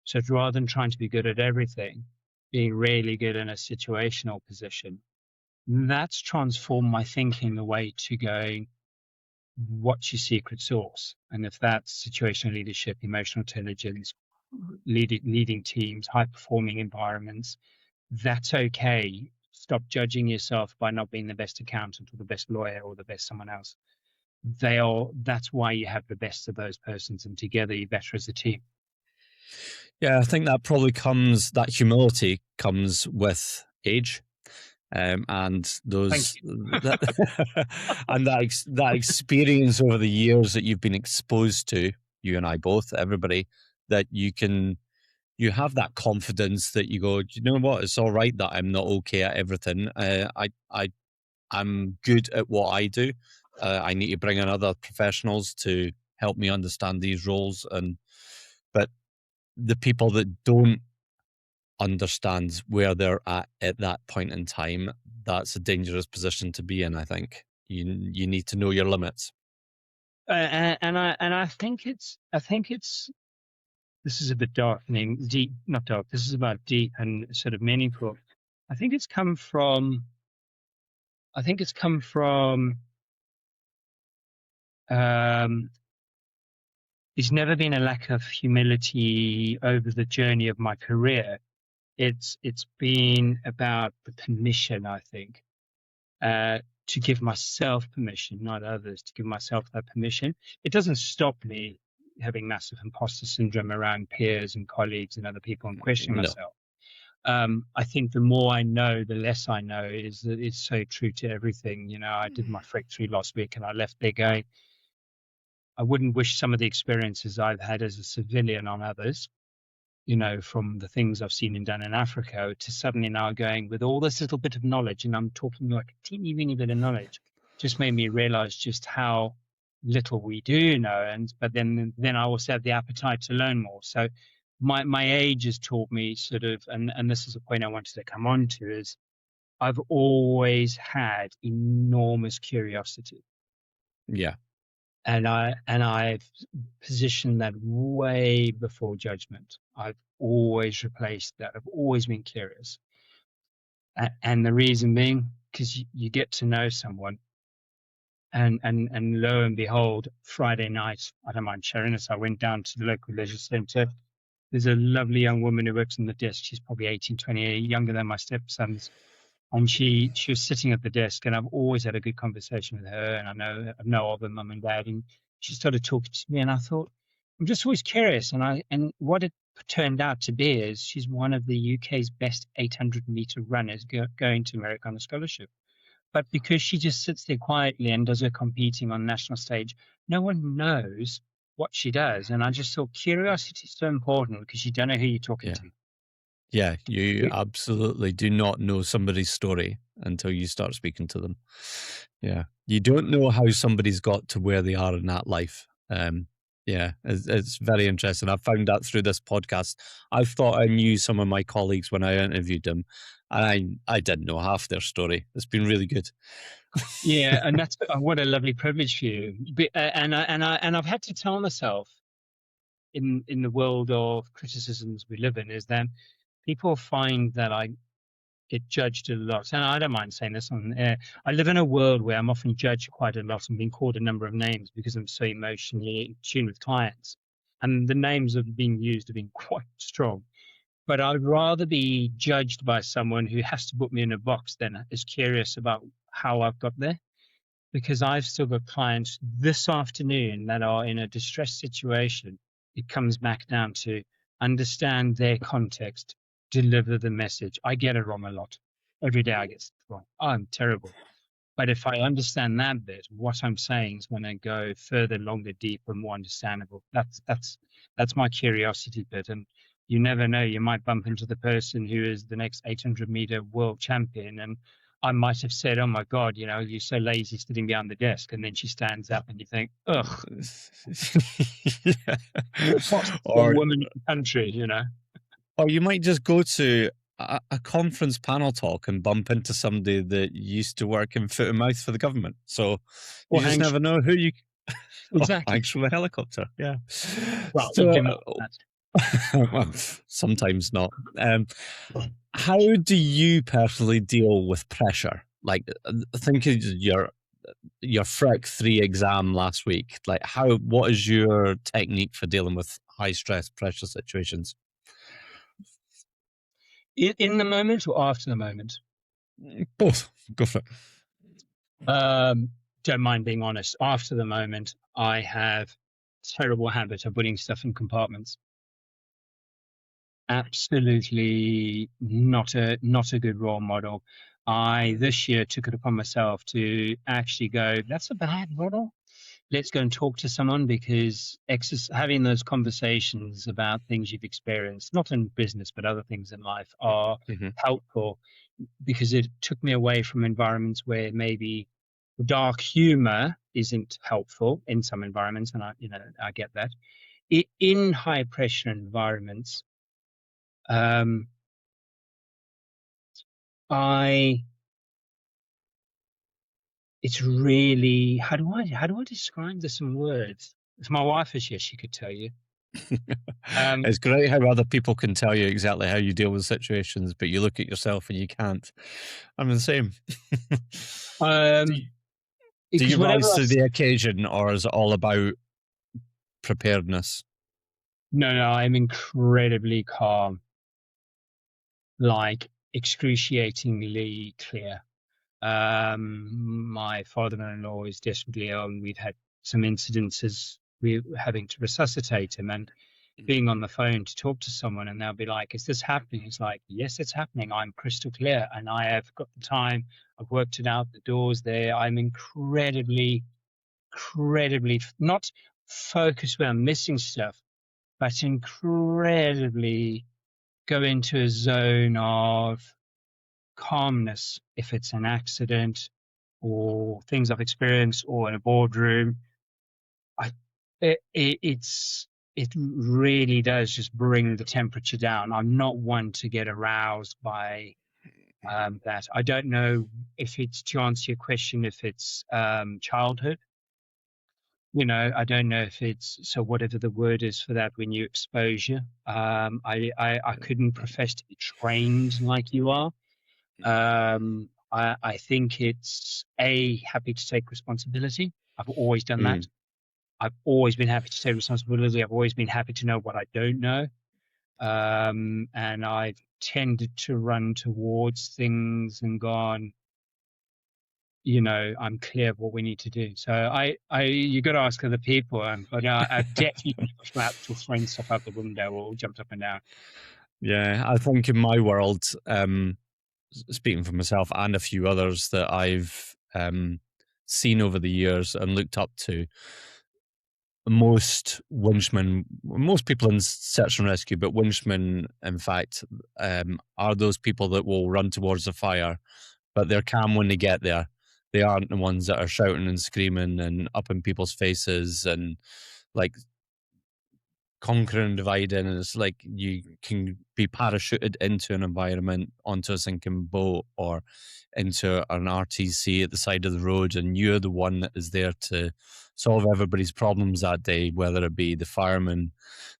Speaker 3: So rather than trying to be good at everything, being really good in a situational position, that's transformed my thinking away to going, what's your secret sauce? And if that's situational leadership, emotional intelligence, leading teams, high performing environments, that's okay. Stop judging yourself by not being the best accountant or the best lawyer or the best someone else. That's why you have the best of those persons, and together you're better as a team.
Speaker 2: Yeah, I think that probably that humility comes with age. And those and that experience over the years that you've been exposed to, you and I both, everybody, that you have that confidence that you go, do you know what? It's all right that I'm not okay at everything. I'm good at what I do. I need to bring in other professionals to help me understand these roles, but the people that don't understand where they're at that point in time, that's a dangerous position to be in. I think you need to know your limits.
Speaker 3: And I think it's this is a bit dark and deep, not dark. This is about deep and sort of meaningful. I think it's come from. There's never been a lack of humility over the journey of my career. It's been about the permission, I think, to give myself permission, not others, to give myself that permission. It doesn't stop me having massive imposter syndrome around peers and colleagues and other people and questioning myself. I think the more I know, the less I know, is that it's so true to everything. You know, I did my FREC 3 last week and I left there going, I wouldn't wish some of the experiences I've had as a civilian on others, you know, from the things I've seen and done in Africa to suddenly now going with all this little bit of knowledge, and I'm talking like a teeny weeny bit of knowledge, just made me realize just how little we do know. But then I also have the appetite to learn more. So my age has taught me sort of, and this is a point I wanted to come on to, is I've always had enormous curiosity.
Speaker 2: Yeah.
Speaker 3: And I've positioned that way before judgment. I've always replaced that. I've always been curious. And the reason being, because you get to know someone, and lo and behold, Friday night, I don't mind sharing this, I went down to the local leisure centre. There's a lovely young woman who works on the desk. She's probably 18, 20, younger than my stepsons. And she was sitting at the desk, and I've always had a good conversation with her, and I know of her mum and dad, and she started talking to me, and I thought, I'm just always curious, and what it turned out to be is she's one of the UK's best 800-meter runners going to America on a scholarship. But because she just sits there quietly and does her competing on national stage, no one knows what she does. And I just thought curiosity is so important, because you don't know who you're talking to.
Speaker 2: Yeah, you absolutely do not know somebody's story until you start speaking to them. Yeah, you don't know how somebody's got to where they are in that life Yeah, it's very interesting. I've found that through this podcast. I thought I knew some of my colleagues when I interviewed them, and I didn't know half their story. It's been really good.
Speaker 3: Yeah, and that's what a lovely privilege for you. And I've had to tell myself in the world of criticisms we live in is that people find that I get judged a lot, and I don't mind saying this on air. I live in a world where I'm often judged quite a lot and being called a number of names because I'm so emotionally in tune with clients, and the names that are being used have been quite strong. But I'd rather be judged by someone who has to put me in a box than is curious about how I've got there. Because I've still got clients this afternoon that are in a distressed situation. It comes back down to understand their context, deliver the message. I get it wrong a lot. Every day I get it wrong. I'm terrible. But if I understand that bit, what I'm saying is going to go further, longer, deeper, more understandable. That's my curiosity bit. And you never know, you might bump into the person who is the next 800-meter world champion. And I might have said, "Oh my God, you're so lazy sitting behind the desk." And then she stands up and you think, ugh,
Speaker 2: Yeah.
Speaker 3: fastest young
Speaker 2: Or
Speaker 3: woman in the country.
Speaker 2: or you might just go to a conference panel talk and bump into somebody that used to work in foot and mouth for the government. So you
Speaker 3: Or
Speaker 2: just
Speaker 3: hang
Speaker 2: never know who you
Speaker 3: exactly.
Speaker 2: hangs from a helicopter. Yeah.
Speaker 3: Well,
Speaker 2: So
Speaker 3: do more than
Speaker 2: well, sometimes not. How do you personally deal with pressure? Like, think of your Frick 3 exam last week. Like, what is your technique for dealing with high stress pressure situations?
Speaker 3: in the moment or after the moment.
Speaker 2: Both. Go for it.
Speaker 3: Don't mind being honest. After the moment, I have terrible habit of putting stuff in compartments. Absolutely not a good role model. I this year took it upon myself to actually go, that's a bad model. Let's go and talk to someone, because having those conversations about things you've experienced, not in business but other things in life, are
Speaker 2: Mhm.
Speaker 3: helpful, because it took me away from environments where maybe dark humor isn't helpful in some environments, and I get that. In high pressure environments, um, I it's really, how do I describe this in words? If my wife was here, she could tell you. Um,
Speaker 2: It's great how other people can tell you exactly how you deal with situations, but you look at yourself and you can't. I'm the same. do,
Speaker 3: um,
Speaker 2: you, do
Speaker 3: because
Speaker 2: you
Speaker 3: whenever
Speaker 2: rise to the occasion, or is it all about preparedness?
Speaker 3: no, I'm incredibly calm, like excruciatingly clear. My father-in-law is desperately ill, and we've had some incidences. We're having to resuscitate him, and being on the phone to talk to someone, and they'll be like, "Is this happening?" It's like, "Yes, it's happening. I'm crystal clear, and I have got the time. I've worked it out. The door's there. I'm incredibly, incredibly not focused where I'm missing stuff, but incredibly go into a zone of calmness if it's an accident or things I've experienced or in a boardroom. I it really does just bring the temperature down. I'm not one to get aroused by that. I don't know if it's, to answer your question, if it's childhood. I don't know if it's, so whatever the word is for that, when you exposure. I couldn't profess to be trained like you are. I think it's happy to take responsibility. I've always done that.
Speaker 2: Mm.
Speaker 3: I've always been happy to take responsibility. I've always been happy to know what I don't know. And I've tended to run towards things and gone, I'm clear of what we need to do. So you got to ask other people. But I've definitely pushed my actual friend stuff out the window or jumped up and down.
Speaker 2: Yeah, I think in my world, speaking for myself and a few others that I've seen over the years and looked up to, most winchmen, most people in search and rescue, but winchmen, in fact, are those people that will run towards the fire, but they're calm when they get there. They aren't the ones that are shouting and screaming and up in people's faces and like conquer and divide in. It's like you can be parachuted into an environment, onto a sinking boat, or into an RTC at the side of the road, and you're the one that is there to solve everybody's problems that day, whether it be the firemen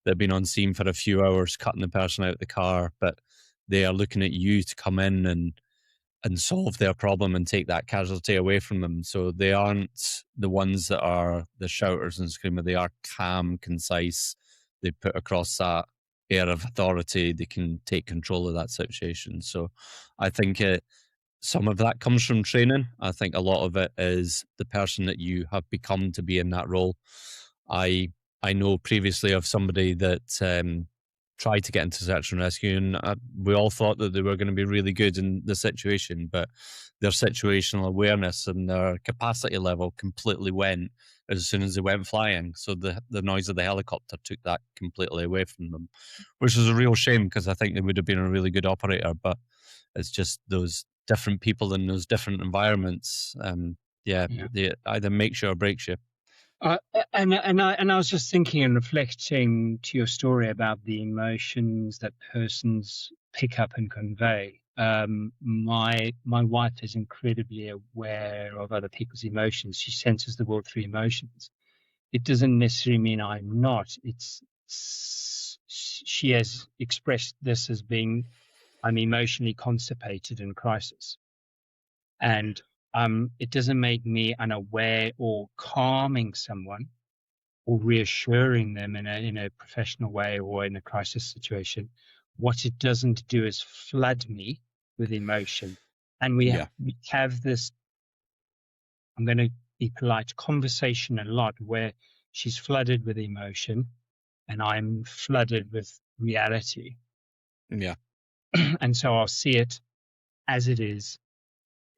Speaker 2: that have been on scene for a few hours cutting the person out of the car, but they are looking at you to come in and solve their problem and take that casualty away from them. So they aren't the ones that are the shouters and screamers. They are calm, concise. They put across that air of authority. They can take control of that situation. So I think some of that comes from training. I think a lot of it is the person that you have become to be in that role. I know previously of somebody that tried to get into search and rescue, and we all thought that they were going to be really good in the situation, but their situational awareness and their capacity level completely went as soon as they went flying. So the noise of the helicopter took that completely away from them, which is a real shame, because I think they would have been a really good operator, but it's just those different people in those different environments. They either makes you or breaks you.
Speaker 3: And I was just thinking and reflecting to your story about the emotions that persons pick up and convey. My wife is incredibly aware of other people's emotions. She senses the world through emotions. It doesn't necessarily mean I'm not. She has expressed this as being, I'm emotionally constipated in crisis, and it doesn't make me unaware or calming someone or reassuring them in a professional way or in a crisis situation. What it doesn't do is flood me with emotion. And we have this, I'm going to be polite, conversation a lot where she's flooded with emotion and I'm flooded with reality.
Speaker 2: Yeah.
Speaker 3: And so I'll see it as it is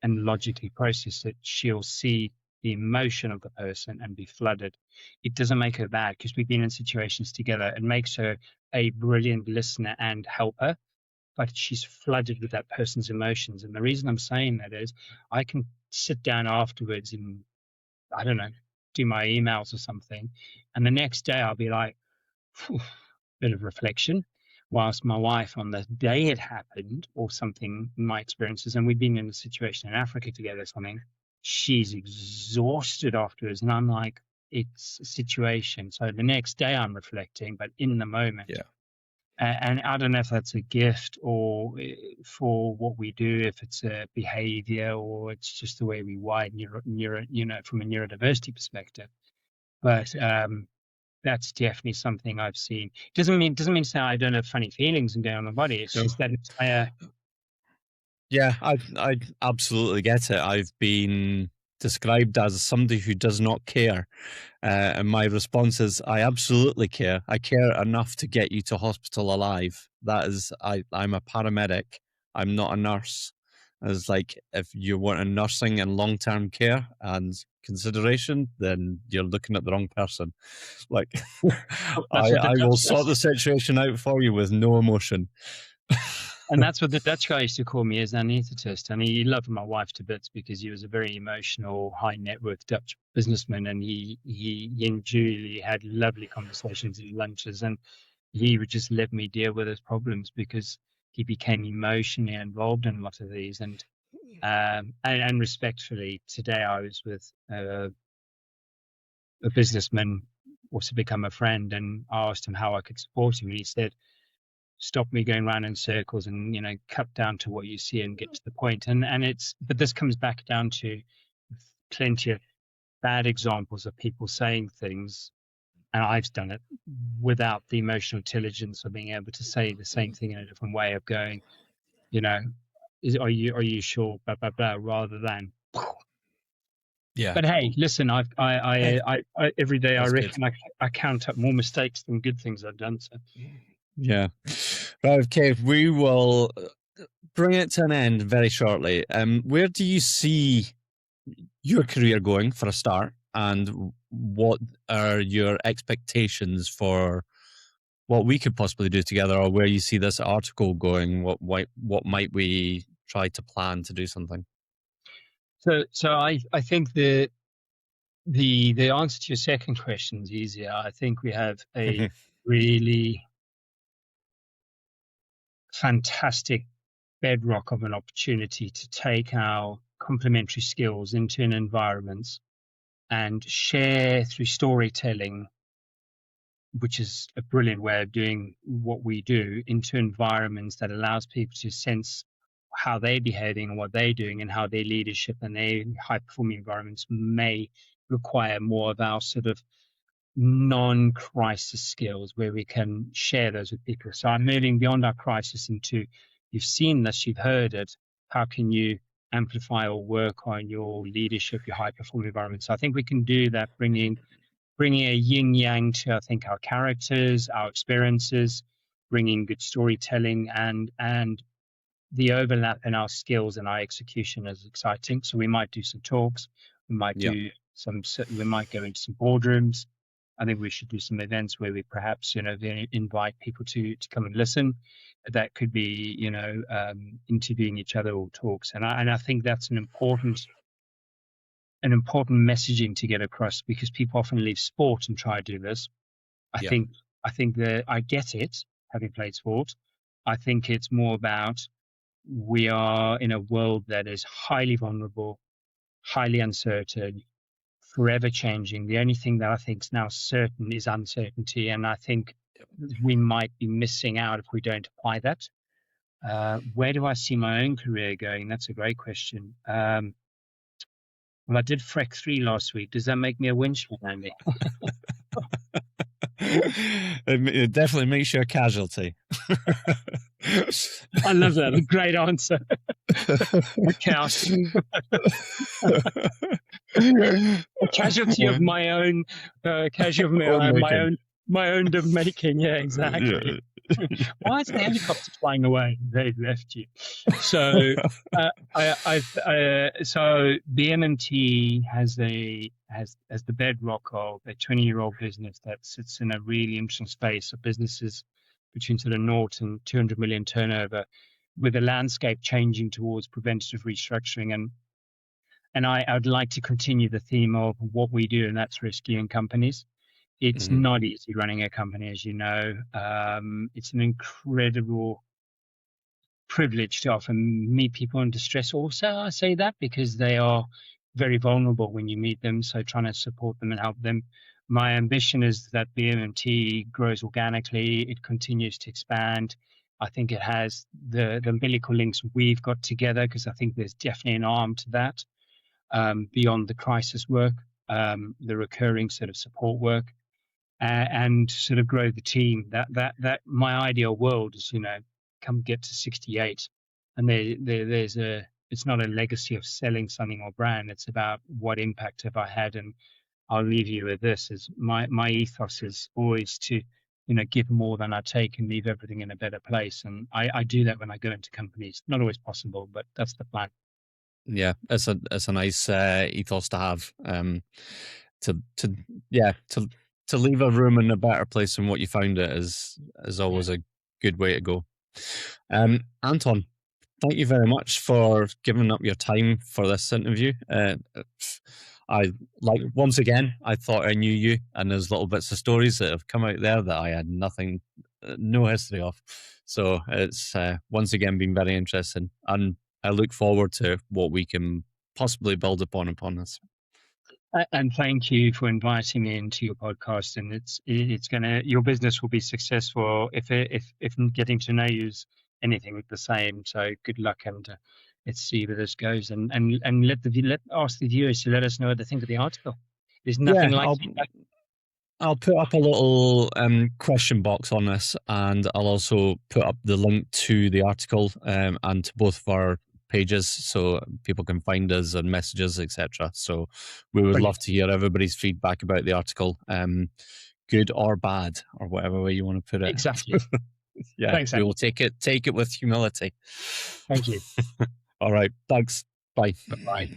Speaker 3: and logically process it. She'll see the emotion of the person and be flooded. It doesn't make her bad, because we've been in situations together. It makes her a brilliant listener and helper, but she's flooded with that person's emotions. And the reason I'm saying that is I can sit down afterwards and, I don't know, do my emails or something, and the next day I'll be like, bit of reflection. Whilst my wife, on the day it happened or something, my experiences, and we've been in a situation in Africa together, something, she's exhausted afterwards. And I'm like, it's a situation. So the next day I'm reflecting, but in the moment.
Speaker 2: Yeah.
Speaker 3: And I don't know if that's a gift or for what we do, if it's a behavior or it's just the way we wire from a neurodiversity perspective. But that's definitely something I've seen. Doesn't mean to say I don't have funny feelings and go on my body. It's just that it's
Speaker 2: Yeah, I absolutely get it. I've been described as somebody who does not care, and my response is, I absolutely care. I care enough to get you to hospital alive. That is, I'm a paramedic. I'm not a nurse. It's like, if you want a nursing and long-term care and consideration, then you're looking at the wrong person. Like, I will sort the situation out for you with no emotion.
Speaker 3: And that's what the Dutch guy used to call me, as anaesthetist. And he loved my wife to bits because he was a very emotional, high net worth Dutch businessman. And he and Julie had lovely conversations at lunches, and he would just let me deal with his problems because he became emotionally involved in a lot of these. And respectfully, today I was with a businessman, also become a friend, and I asked him how I could support him. And he said, stop me going around in circles and, cut down to what you see and get to the point. But this comes back down to plenty of bad examples of people saying things, and I've done it without the emotional intelligence of being able to say the same thing in a different way of going, are you sure, blah, blah, blah, rather than.
Speaker 2: Yeah.
Speaker 3: But hey, listen, I every day I reckon I count up more mistakes than good things I've done. So.
Speaker 2: Yeah. Right, okay, we will bring it to an end very shortly. Where do you see your career going, for a start, and what are your expectations for what we could possibly do together, or where you see this article going? What might we try to plan to do something?
Speaker 3: So I think the answer to your second question is easier. I think we have a really fantastic bedrock of an opportunity to take our complementary skills into an environment and share through storytelling, which is a brilliant way of doing what we do, into environments that allows people to sense how they're behaving and what they're doing, and how their leadership and their high performing environments may require more of our sort of non-crisis skills, where we can share those with people. So I'm moving beyond our crisis into, you've seen this, you've heard it, how can you amplify or work on your leadership, your high performing environment? So I think we can do that, bringing a yin yang to, I think, our characters, our experiences, bringing good storytelling, and the overlap in our skills and our execution is exciting. So we might do some talks, we might do we might go into some boardrooms. I think we should do some events where we perhaps, invite people to come and listen. That could be, interviewing each other or talks. And I think that's an important messaging to get across, because people often leave sport and try to do this. I think that I get it, having played sport. I think it's more about, we are in a world that is highly vulnerable, highly uncertain, forever changing. The only thing that I think is now certain is uncertainty, and I think we might be missing out if we don't apply that. Where do I see my own career going? That's a great question. Well, I did Freck 3 last week. Does that make me a winchman, Andy?
Speaker 2: It definitely makes you a casualty.
Speaker 3: I love that. A great answer. A casualty of my own, my own of making. Yeah, exactly. Why is the helicopter flying away? They've left you. So, so BMMT has the bedrock of a 20-year-old business that sits in a really interesting space of businesses between sort of 0 and 200 million turnover, with the landscape changing towards preventative restructuring. And I would like to continue the theme of what we do, and that's rescuing companies. It's not easy running a company, as you know. It's an incredible privilege to often meet people in distress. Also, I say that because they are very vulnerable when you meet them. So trying to support them and help them. My ambition is that BMMT grows organically. It continues to expand. I think it has the umbilical links we've got together, because I think there's definitely an arm to that, beyond the crisis work, the recurring sort of support work. And sort of grow the team. That my ideal world is, come get to 68, and there's it's not a legacy of selling something or brand. It's about what impact have I had. And I'll leave you with this: is my ethos is always to, give more than I take and leave everything in a better place. And I do that when I go into companies. Not always possible, but that's the plan.
Speaker 2: Yeah, it's a nice ethos to have. To leave a room in a better place than what you found it is always a good way to go. Anton, thank you very much for giving up your time for this interview. Once again, I thought I knew you, and there's little bits of stories that have come out there that I had no history of. So it's once again been very interesting, and I look forward to what we can possibly build upon this.
Speaker 3: And thank you for inviting me into your podcast. And your business will be successful if getting to know you is anything the same. So good luck, and let's see where this goes. And ask the viewers to let us know what they think of the article. There's nothing like feedback.
Speaker 2: I'll put up a little question box on this, and I'll also put up the link to the article and to both of our pages, so people can find us and messages, etc. So we would love to hear everybody's feedback about the article, good or bad, or whatever way you want to put it.
Speaker 3: Exactly.
Speaker 2: Yeah, thanks, we will take it with humility.
Speaker 3: Thank you.
Speaker 2: All right, thanks. Bye.
Speaker 3: Bye.